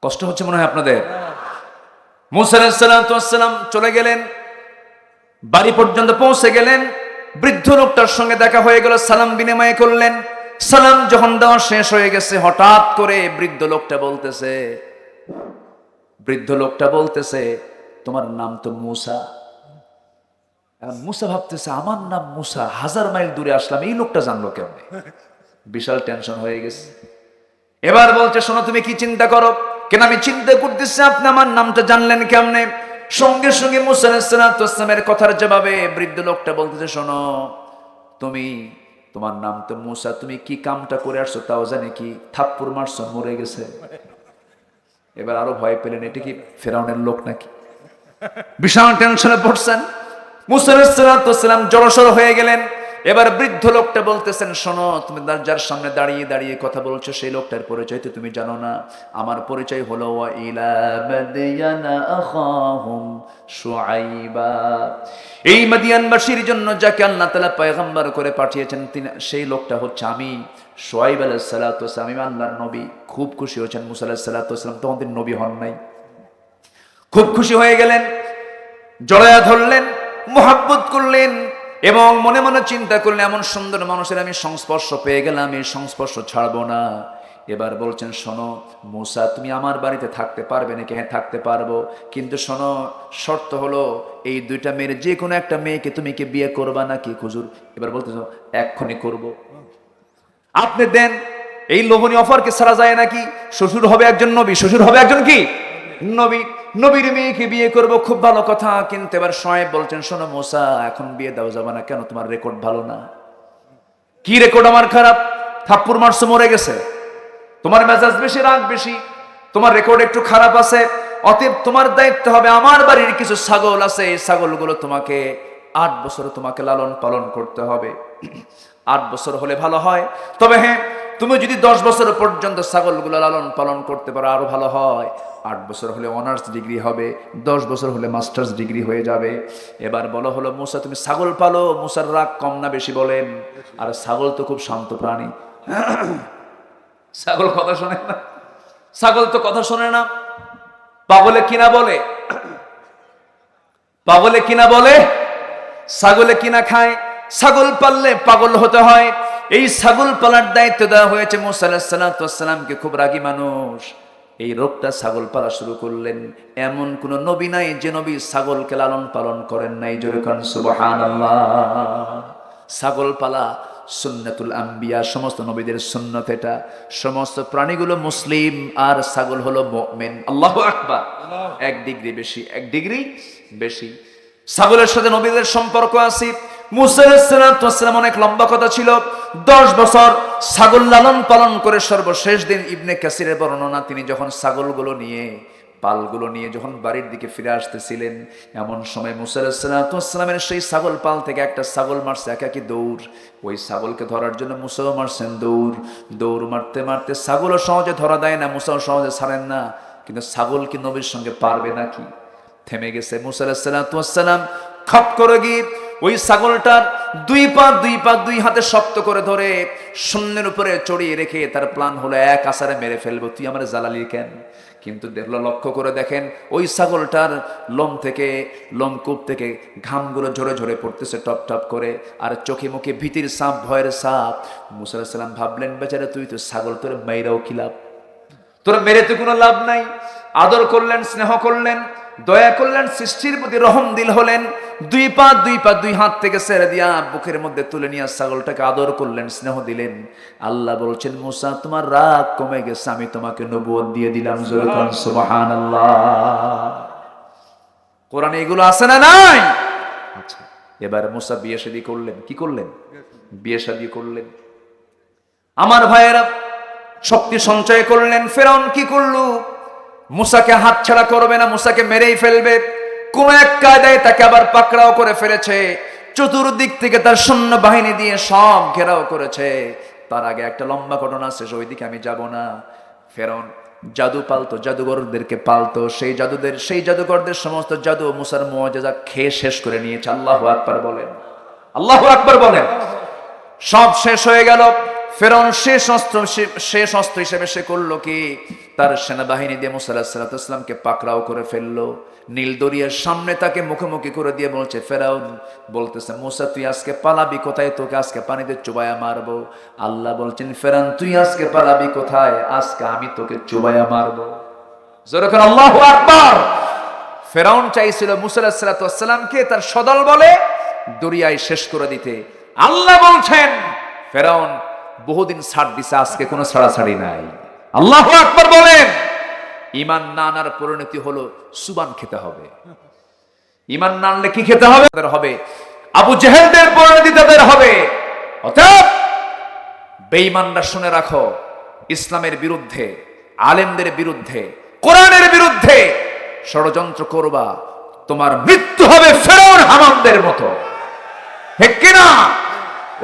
কষ্ট হচ্ছে মনে হয় আপনাদের? মুসা আলাইহিস সালাতু ওয়াস সালাম চলে গেলেন, বাড়ি পর্যন্ত পৌঁছে গেলেন। বৃদ্ধ লোকটার সঙ্গে দেখা হয়ে গেল, সালাম বিনিময় করলেন। সালাম যখন দেওয়া শেষ হয়ে গেছে, হঠাৎ করে বৃদ্ধ লোকটা বলতেছে, তোমার নাম তো মুসা। মুসা ভাবতেছে, আমার নাম মুসা, 1000 মাইল দূরে আসলাম, এই লোকটা জানলো কেমনে? বিশাল টেনশন হয়ে গেছে। এবার বলছে, শোনো, তুমি কি চিন্তা করো? কেন আমি চিন্তা করতেছি, আপনি আমার নামটা জানলেন কেমনে? সঙ্গে সঙ্গে মুসা আলাইহিস সালাতু ওয়াস সালামের কথার জবাবে বৃদ্ধ লোকটা বলতেছে, শোনো, তোমার নাম তো মুসা, তুমি কি কামটা করে আসছো তাও জানি কি? থাপ্পড় মারছো, মরে গেছে। এবার আরো ভয় পেলেন, এটা কি ফেরাউনের লোক নাকি? বিশাল টেনশনে পড়ছেন। মুসা আলাইহিস সালাতু ওয়াস সালাম জড়সড় হয়ে গেলেন। এবার বৃদ্ধ লোকটা বলতেছেন, শোনো, তুমি যার সামনে দাঁড়িয়ে দাঁড়িয়ে কথা বলছো, সেই লোকটার পরিচয় তো তুমি জানো না। আমার পরিচয় হলো ওয়া ইলা মাদিয়ানা আখাহুম শুআইবা। এই মাদিয়ানবাসীর জন্য যাকে আল্লাহ তাআলা পয়গম্বর করে পাঠিয়েছেন, সেই লোকটা হচ্ছে আমি, শুআইব আলাইহিস সালাতু ওয়াস সালাম, আমি আল্লাহর নবী। খুব খুশি হয়েছেন মুসা আলাইহিস সালাতু ওয়াস সালাম, তখন তিনি নবী হন নাই। খুব খুশি হয়ে গেলেন, জড়ায়া ধরলেন, মুহাব্বত করলেন এবং মনে মনে চিন্তা করলেন, এমন সুন্দর মানুষের আমি সংস্পর্শ পেয়ে গেলাম, এই সংস্পর্শ ছাড়বো না। এবার বলছেন, শোনো মুসা, তুমি আমার বাড়িতে থাকতে পারবে নাকি? হ্যাঁ, থাকতে পারবো, কিন্তু শোনো, শর্ত হলো এই 2টা মেয়ের যে কোনো একটা মেয়েকে তুমি কি বিয়ে করবা নাকি? হুজুর, এবার বলতেছ, এক্ষুনি করব। আপনি দেন, এই লোভনীয় অফারকে ছাড়া যায় নাকি? শ্বশুর হবে একজন নবী, শ্বশুর হবে একজন কি নবী, নবীর মেয়েকে বিয়ে করব, খুব ভালো কথা। কিন্তু এবার শুআয়ব বলছেন, শোনো মুসা, এখন বিয়ে দেওয়া যাবে না। কেন? তোমার রেকর্ড ভালো না। কি রেকর্ড আমার খারাপ? থাপ্পড় মারছো, মরে গেছে, তোমার মেজাজ বেশি, রাগ বেশি, তোমার রেকর্ড একটু খারাপ আছে। অতএব তোমার দায়িত্ব হবে, আমার বাড়ির কিছু ছাগল আছে, এই ছাগলগুলো তোমাকে 8 বছর তোমাকে লালন পালন করতে হবে। 8 বছর হলে ভালো হয়, তবে হ্যাঁ, তুমি যদি 10 বছর পর্যন্ত ছাগলগুলো লালন পালন করতে পারো আরো ভালো হয়। 8 বছর হলে অনার্স ডিগ্রি হবে, 10 বছর হলে মাস্টার্স ডিগ্রি হয়ে যাবে। এবার বলা হলো, মুসা তুমি ছাগল পালো। মুসার রাগ কম না বেশি বলেন? আর ছাগল তো খুব শান্ত প্রাণী, ছাগল কথা শোনে না, ছাগল তো কথা শোনে না। পাগলে কিনা বলে, পাগলে কিনা বলে, ছাগলে কিনা খায়। ছাগল পাললে পাগল হতে হয়। এই ছাগল পালার দায়িত্ব দেওয়া হয়েছে মুসা আলাইহিস সালাতু ওয়াস সালামকে। খুব রাগী মানুষ, এই রোগটা ছাগল পালা শুরু করলেন। এমন কোন নবী নাই যে নবী ছাগলকে লালন পালন করেন নাই। জোরে কোন সুবহানাল্লাহ। ছাগল পালা সুন্নাতুল আম্বিয়া, সমস্ত নবীদের সুন্নত এটা। সমস্ত প্রাণীগুলো মুসলিম আর ছাগল হলো মুমিন। আল্লাহু আকবার। 1 ডিগ্রি বেশি, 1 ডিগ্রি বেশি। ছাগলের সাথে নবীদের সম্পর্ক আছে। মুসা আলাইহিস সালাতু ওয়াস সালাম অনেক লম্বা কথা ছিল, 10 বছর ছাগল লালন পালন করে সর্বশেষ দিন ইবনে কাসিরের বর্ণনা, তিনি যখন ছাগলগুলো নিয়ে, পালগুলো নিয়ে যখন বাড়ির দিকে ফিরে আসতেছিলেন, এমন সময় মুসা আলাইহিস সালাতু ওয়াস সালামের সেই ছাগল পাল থেকে একটা ছাগল মারছে একাকি দৌড়। ওই ছাগলকে ধরার জন্য মুসাও মারছেন দৌড়। দৌড় মারতে মারতে ছাগলও সহজে ধরা দেয় না, মুসাও সহজে ছাড়েন না। কিন্তু ছাগল কি নবীর সঙ্গে পারবে নাকি? থেমে গেছে। মুসা আলাইহিস সালাতু ওয়াস সালাম খপ করে গিয়ে ওই ছাগলটার দুই হাতে শক্ত করে ধরে শূন্যের উপরে চড়িয়ে রেখে তার প্ল্যান হলো এক আসারে মেরে ফেলবো, তুই আমার জ্বালালি কেন? কিন্তু লক্ষ্য করে দেখেন ওই ছাগলটার লোমকূপ থেকে ঘামগুলো ঝরে ঝরে পড়তেছে টপ টপ করে, আর চোখে মুখে ভীতির সাপ, ভয়ের সাপ। মুসা আলাইহিস সালাম ভাবলেন, বেচারা তুই তো ছাগল, তোর মেয়েরাও কি লাভ, তোর মেরে তো কোনো লাভ নাই। আদর করলেন, স্নেহ করলেন, দয়া করলেন, সৃষ্টির প্রতি রহম দিল হলেন। দুই হাত থেকে ছেড়ে দিয়া বুকের মধ্যে তুলে নিয়ে ছাগলটাকে আদর করলেন, স্নেহ দিলেন। আল্লাহ বলছেন, মুসা তোমার রাগ কমে গেছে, আমি তোমাকে নবুয়ত দিয়ে দিলাম। জোরে কোন সুবহানাল্লাহ। কোরআনে এগুলো আছে না নাই? আচ্ছা, এবার মুসা বিয়ে শাদী করলেন। কি করলেন? বিয়ে শাদী করলেন। আমার ভাইয়েরা, শক্তি সঞ্চয় করলেন। ফেরাউন কি করলো? মুসাকে হাতছাড়া করবে না, মুসাকে মেরেই ফেলবে। কোন এক কায়দায় তাকে আবার পাকড়াও করে ফেলেছে। চতুর্দিক থেকে তার সৈন্য বাহিনী দিয়ে সব ঘেরাও করেছে। তার আগে একটা লম্বা ঘটনা আছে, ওইদিকে আমি যাব না। ফেরাউন জাদু পালতো, জাদুঘরদেরকে পালতো। সেই জাদুঘরদের সমস্ত জাদু মুসার মুআজিজা খেয়ে শেষ করে নিয়েছে। আল্লাহু আকবার বলেন, আল্লাহু আকবার বলেন। সব শেষ হয়ে গেল। ফেরাউন শেষ অস্ত্র হিসেবে সে করলো কি? তার সেনাবাহিনী দিয়ে মুসা আলাইহিস সালামকে পাকড়াও করে ফেললো। নীল দরিয়ার সামনে তাকে মুখোমুখি করে দিয়ে বলছে, ফেরাউন বলতেছে, মুসা তুই আজকে পালাবি কোথায়? তোকে আজকে পানিতে চুবাইয়া মারবো। আল্লাহ বলছেন, ফেরাউন তুই আজকে পালাবি কোথায়? আজকে আমি তোকে চুবাইয়া মারবো। জোরে করে আল্লাহু আকবার। ফেরাউন চাইছিল মুসা আলাইহিস সালামকে তার সদল বলে দরিয়ায় শেষ করে দিতে। আল্লাহ বলছেন, ফেরাউন বহুদিন ছাড় দিছে, আজকে কোনো ছাড়াছাড়ি নাই। আল্লাহু আকবার বলেন। ঈমান না আনার পরিণতি হলো সুবান খেতে হবে। ঈমান না আনলে কি খেতে হবে? তাদের হবে আবু জেহেলদের পরিণতি তাদের হবে। অতএব বেঈমানরা শুনে রাখো, ইসলামের বিরুদ্ধে, আলেমদের বিরুদ্ধে, কোরআনের বিরুদ্ধে ষড়যন্ত্র করবা, তোমার মৃত্যু হবে ফেরাউন হামানদের মতো। ঠিক কিনা?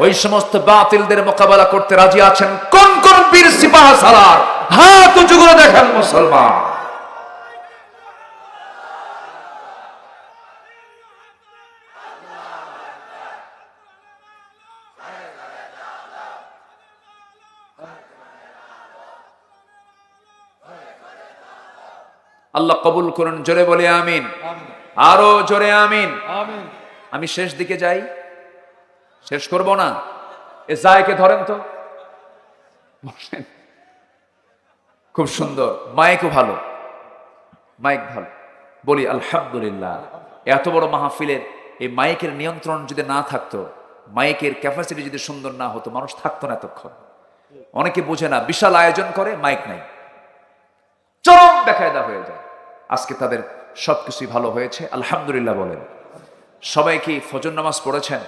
ওই সমস্ত বাতিলদের মোকাবেলা করতে রাজি আছেন কোন কোন বীর সিপাহ সালার? হাত উঁচু করে দেখেন মুসলমান। আল্লাহ কবুল করুন। জোরে বলে আমিন। আরো জোরে আমিন। আমি শেষ দিকে যাই, শেষ করব না। এ জায়কে ধরেন তো, খুব সুন্দর মাইকও ভালো, মাইক ভালো। বলি আলহামদুলিল্লাহ। এত বড় মাহফিলের এই মাইকের নিয়ন্ত্রণ যদি না থাকতো, মাইকের ক্যাপাসিটি যদি সুন্দর না হতো, মানুষ থাকতো না এতক্ষণ। অনেকে বোঝে না, বিশাল আয়োজন করে, মাইক নাই, চরম বেকায়দা হয়ে যায়। আজকে তাদের সবকিছুই ভালো হয়েছে, আলহামদুলিল্লাহ বলেন। সবাই কি ফজর নামাজ পড়েছেন?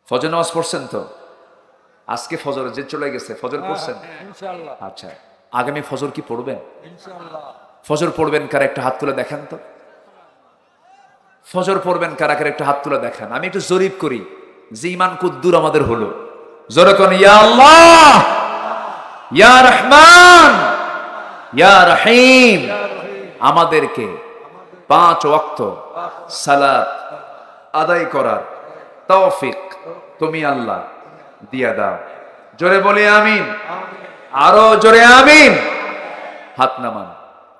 ফজর নামাজ পড়ছেন তো? আজকে ফজর যে চলে গেছে, ফজর পড়ছেন? আচ্ছা, আগামী ফজর কি পড়বেন? ফজর পড়বেন কারা? একটা হাত তুলে দেখেন তো। ফজর পড়বেন কারা কারা? একটা হাত তুলে দেখেন। আমি একটু জরিপ করি যে ঈমান কুদ্দুর আমাদের হলো। জোরে কোন ইয়া আল্লাহ, ইয়া রহমান, ইয়া রহিম। আমাদেরকে 5 ওয়াক্ত সালাত আদায় করার তৌফিক তুমি আল্লাহ দিয়া দাও। জোরে বলি আমিন। আরো জোরে আমিন। হাত নামান।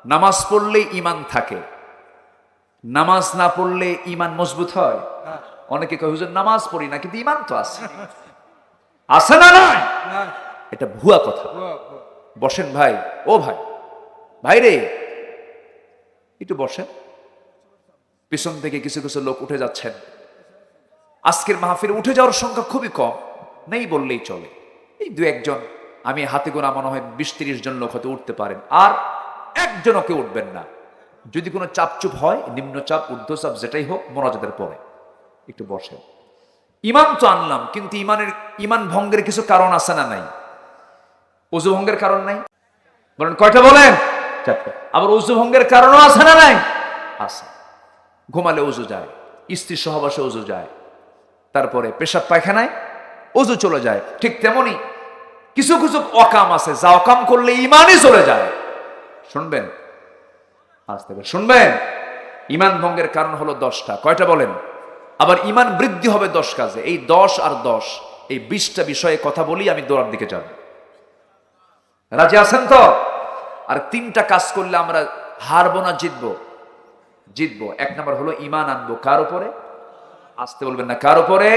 নামাজ পড়লে ঈমান থাকে, নামাজ না পড়লে ঈমান মজবুত হয়। অনেকে কয় হুজুর নামাজ পড়ি না কিন্তু ঈমান তো আছে। আছে না নাই? এটা ভুয়া কথা। বসেন ভাই, ও ভাই, ভাই রে একটু বসেন। পিছন থেকে কিছু কিছু লোক উঠে যাচ্ছেন। আজকের মাহফিলে উঠে যাওয়ার সংখ্যা খুবই কম, নেই বললেই চলে। এই 2-1 জন, আমি হাতে গোনা মনে হয় 20-30 জন লোক হয়তো উঠতে পারেন। আর একজনও কেউ উঠবেন না। যদি কোনো চাপচুপ হয়, নিম্নচাপ ঊর্ধ্বচাপ যেটাই হোক, মোনাজাতের পরে একটু বসেন। ঈমান তো আনলাম, কিন্তু ঈমান ভঙ্গের কিছু কারণ আছে না নাই? ওযু ভঙ্গের কারণ নাই? বলেন কয়টা? বলেন 4টা। আবার ওযু ভঙ্গের কারণও আছে না নাই? আছে। ঘুমালে ওযু যায়, স্ত্রী সহবাসে ওযু যায়, তারপরে পেশাব পায়খানায় ওযু চলে যায়। ঠিক তেমনি কিছু কিছু অকাম আছে, যা অকাম করলে ঈমানই চলে যায়। শুনবেন, আজ থেকে শুনবেন। ইমান ভঙ্গের কারণ হলো 10টা। কয়টা বলেন? আবার ইমান বৃদ্ধি হবে 10 কাজে। এই 10 আর 10, এই 20টা বিষয়ে কথা বলি, আমি দৌড়ার দিকে যাব। রাজি আছেন তো? আর 3টা কাজ করলে আমরা হারবো না, জিতবো। জিতবো। 1 নাম্বার হলো ইমান আনবো কার উপরে? আসতে বলবেন না, কার উপরে?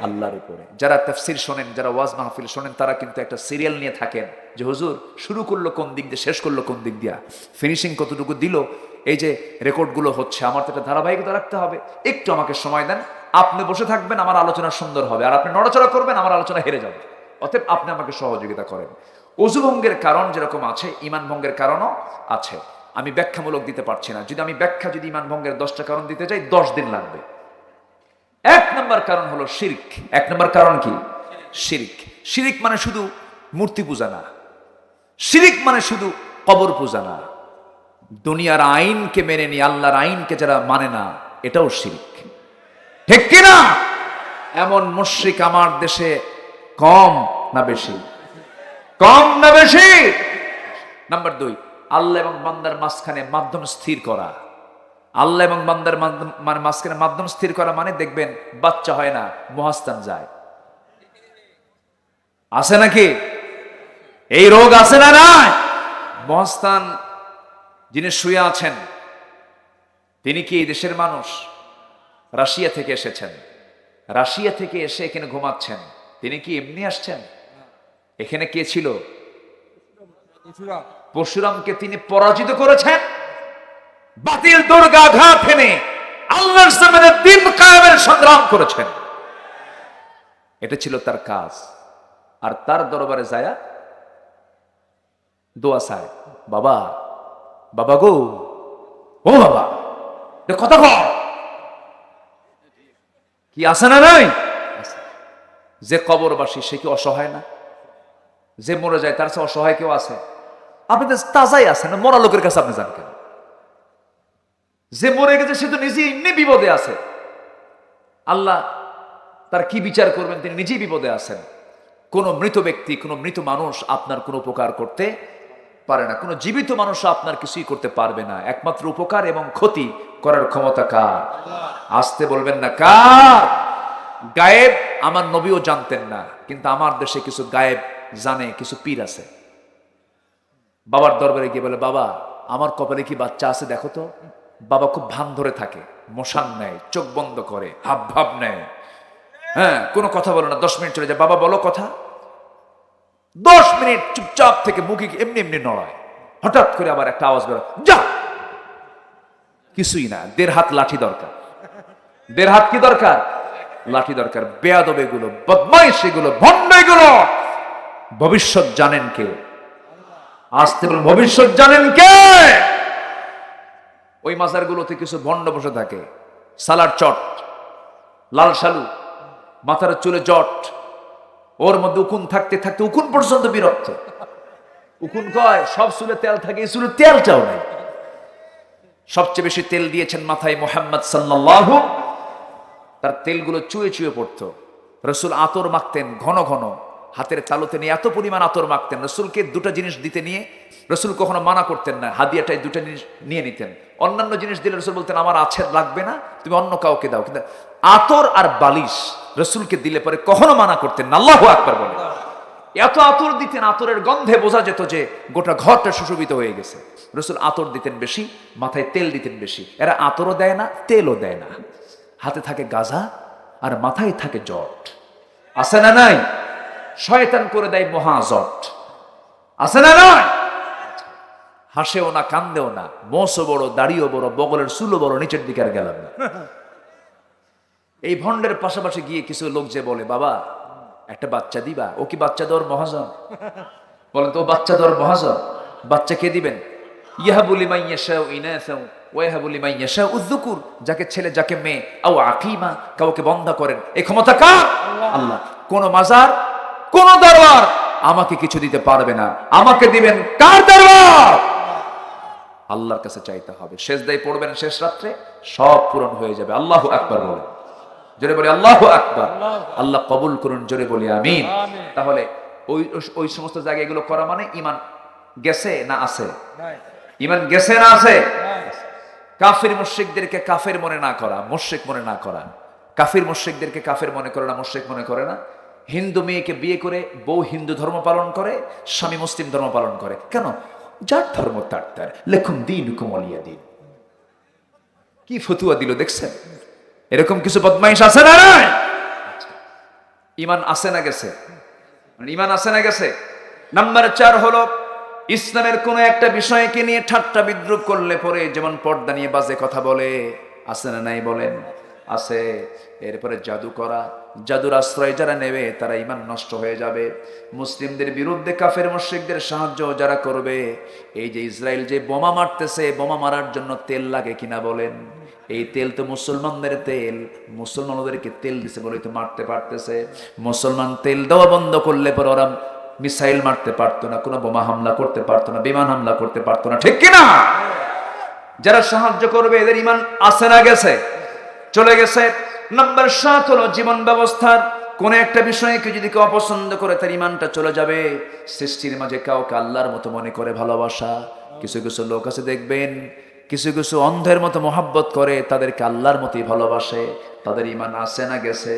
আল্লাহর উপরে। যারা তাফসীর শোনেন, যারা ওয়াজ মাহফিল শোনেন, তারা কিন্তু একটা সিরিয়াল নিয়ে থাকেন যে হুজুর শুরু করলো কোন দিক দিয়ে, শেষ করলো কোন দিক দিয়া, ফিনিশিং কতটুকু দিল। এই যে রেকর্ডগুলো হচ্ছে, আমার তো একটা ধারাবাহিকতা রাখতে হবে। একটু আমাকে সময় দেন। আপনি বসে থাকবেন, আমার আলোচনা সুন্দর হবে, আর আপনি নড়াচড়া করবেন, আমার আলোচনা হেরে যাবে। অতএব আপনি আমাকে সহযোগিতা করেন। অজু ভঙ্গের কারণ যেরকম আছে, ইমান ভঙ্গের কারণও আছে। আমি ব্যাখ্যামূলক দিতে পারছি না। যদি আমি যদি ইমান ভঙ্গের 10টা কারণ দিতে চাই, 10 দিন লাগবে। 1 নম্বর কারণ হলো শিরক। 1 নম্বর কারণ কি? শিরক। শিরক মানে শুধু মূর্তি পূজা না, শিরক মানে শুধু কবর পূজা না। দুনিয়ার আইনকে মেনে নিয়ে আল্লাহর আইনকে যারা মানে না, এটাও শিরক। ঠিক কিনা? এমন মুশরিক আমার দেশে কম না বেশি? কম না বেশি? নাম্বার 2, আল্লাহ এবং বান্দার মাঝখানে মাধ্যম স্থির করা। আল্লাহ এবং বান্দার মাঝখানে মাধ্যম স্থির করা মানে দেখবেন বাচ্চা হয় না, মহাস্থান যায়। আছে নাকি? এই রোগ আছে না? নাই। মহাস্থান যিনি শুয়ে আছেন, তিনি কি এই দেশের মানুষ? রাশিয়া থেকে এসেছেন। রাশিয়া থেকে এসে এখানে ঘুমাচ্ছেন। তিনি কি এমনি আসছেন? এখানে কে ছিল? পরশুরামকে তিনি পরাজিত করেছেন। বাতিল দুর্গাঘাত হেনে আল্লাহর জমিনে দ্বীন কায়েমের সংগ্রাম করেছেন। এটা ছিল তার কাজ। আর তার দরবারে যায়া দোয়া চায়, বাবা, বাবা গো, ও বাবা, কথা কর। কি আছে না নাই? যে কবরবাসী সে কি অসহায় না? যে মরে যায় তার চেয়ে অসহায় কেউ আছে? আপনি তো তাজাই আছেন, মরা লোকের কাছে আপনি যান কেন? যে মরে গেছে সে তো নিজে এমনি বিপদে আছে। আল্লাহ তার কি বিচার করবেন? তিনি নিজেই বিপদে আছেন। কোন মৃত ব্যক্তি, কোন মৃত মানুষ আপনার কোন উপকার করতে পারে না। কোন জীবিত মানুষ আপনার কিছুই করতে পারবে না। একমাত্র উপকার এবং ক্ষতি করার ক্ষমতা কার? আসতে বলবেন না, কার? গায়েব আমার নবীও জানতেন না, কিন্তু আমার দেশে কিছু গায়েব জানে, কিছু পীর আছে। বাবার দরবারে গিয়ে বলে, বাবা আমার কপালে কি বাচ্চা আছে দেখো তো। বাবা খুব ভান ধরে থাকে, মশান নেয়, চোখ বন্ধ করে, হাব ভাব নেয়, হ্যাঁ, কোনো কথা বলে না। 10 মিনিট চলে যায়, বাবা বলো কথা। 10 মিনিট চুপচাপ থেকে মুখে এমনি এমনি নড়ায়। হঠাৎ করে আবার একটা আওয়াজ বেরো, যা। কিছুই না, 1.5 হাত লাঠি দরকার। 1.5 হাত কি দরকার? লাঠি দরকার। বেয়াদব এগুলো, বদমাইশ এগুলো, ভণ্ড এগুলো। ভবিষ্যৎ জানেন কে? আসতে বলুন, ভবিষ্যৎ জানেন কে? ওই মাজারগুলোতে কিছু ভণ্ড বসে থাকে, সালার চট, লাল শালু, মাথার চুলে জট, ওর মধ্যে উকুন থাকতে থাকতে উকুন পর্যন্ত বিরক্ত। উকুন কয় সব চুলে তেল থাকে, এই চুলে তেলটাও নাই। সবচেয়ে বেশি তেল দিয়েছেন মাথায় মুহাম্মদ সাল্লাল্লাহু। তার তেলগুলো চুয়ে চুয়ে পড়তো। রসুল আতর মাখতেন ঘন ঘন, হাতের তালুতে নিয়ে এত পরিমাণ আতর মাখতেন। রসুলকে 2টা জিনিস দিতে নিয়ে রসুল কখনো মানা করতেন না, হাদিয়াটাই 2টা জিনিস নিয়ে নিতেন। অন্যান্য জিনিস দিলে রসুল বলতেন আমার আছে, লাগবে না, তুমি অন্য কাউকে দাও। কিন্তু আতর আর বালিশ রসুলকে দিলে পরে কখনো মানা করতেন না। আল্লাহু আকবার বলে। এত আতর দিতেন, আতরের গন্ধে বোঝা যেত যে গোটা ঘরটা সুশোভিত হয়ে গেছে। রসুল আতর দিতেন বেশি, মাথায় তেল দিতেন বেশি। এরা আতরও দেয় না, তেলও দেয় না। হাতে থাকে গাজা আর মাথায় থাকে জট। আছে না নাই? শয়তান করে দেয় মহাজট। আছে না নাই? হাসেও না, কান্দেও না, মোসও বড়, দাড়িও বড়, বগলের চুলও বড়, নিচের দিকে আর গেলাম না। এই ভণ্ডের পাশাপাশি গিয়ে কিছু লোক যে বলে, বাবা একটা বাচ্চা দিবা। ও কি বাচ্চা দেওয়ার মহাজন? বলেন তো, ও বাচ্চা দেওয়ার মহাজন? বাচ্চা কে দিবেন? ইয়াহাবু লিমান ইয়াশাউ ইনাসাও ওয়া ইয়াহাবু লিমান ইয়াশাউ যুকুর। যাকে ছেলে যাকে মেয়ে, আও আকিমা, কাউকে বন্ধা করেন। এই ক্ষমতা কার? আল্লাহ। কোন মাজার, কোন দরবার আমাকে কিছু দিতে পারবে না। আমাকে দিবেন কার দরবার? আল্লাহর কাছে চাইতে হবে। সেজদায় পড়বেন শেষ রাত্রে, সব পূরণ হয়ে যাবে। আল্লাহু আকবার বলেন, জোরে বলি আল্লাহু আকবার। আল্লাহ কবুল করুন, জোরে বলি আমিন। তাহলে ওই সমস্ত জায়গায় এগুলো করা মানে ইমান গেছে না আছে? ইমান গেছে না আছে? কাফির মুশরিকদেরকে কাফের মনে না করা, মুশরিক মনে না করা। কাফির মুশরিকদেরকে কাফের মনে করে না, মুশরিক মনে করে না। হিন্দু মেয়েকে বিয়ে করে বউ হিন্দু ধর্ম পালন করে, স্বামী মুসলিম ধর্ম পালন করে। কেন? যার ধর্ম তার। লেখুন দীনুকুম ওয়ালিয়া দিন। কি ফতুয়া দিল দেখছেন? এরকম কিছু বদমাইশ আছে না? নাই ইমান আছে না গেছে? ইমান আছে না গেছে? নাম্বার 4 হলো ইসলামের কোন একটা বিষয়কে নিয়ে ঠাট্টা বিদ্রুপ করলে পরে, যেমন পর্দা নিয়ে বাজে কথা বলে, আছে না নাই বলেন? আছে। এরপরে জাদু করা, জাদুর আশ্রয় যারা নেবে তারা ইমান নষ্ট হয়ে যাবে। মুসলিমদের বিরুদ্ধে কাফের মুশরিকদের সাহায্য যারা করবে, এই যে ইসরায়েল যে বোমা মারতেছে, বোমা মারার জন্য তেল লাগে কিনা বলেন? এই তেল তো মুসলমানদের তেল, মুসলমানদেরকে তেল দিছে বলেই তো মারতে পারতেছে। মুসলমান তেল দেওয়া বন্ধ করলে পরে ওরা মিসাইল মারতে পারতো না, কোনো বোমা হামলা করতে পারতো না, বিমান হামলা করতে পারতো না, ঠিক কিনা? যারা সাহায্য করবে এদের ইমান আছে না গেছে? চলে গেছে। নাম্বার 7 হলো জীবন ব্যবস্থার কোন একটা বিষয়কে যদি কেউ অপছন্দ করে তার ইমানটা চলে যাবে। সৃষ্টির মাঝে কাউকে আল্লাহর মতো মনে করে ভালোবাসা। কিছু কিছু লোক আছে দেখবেন, কিছু কিছু অন্ধের মতো মহাব্বত করে, তাদেরকে আল্লাহর মতোই ভালোবাসে। তাদের ইমান আছে না গেছে?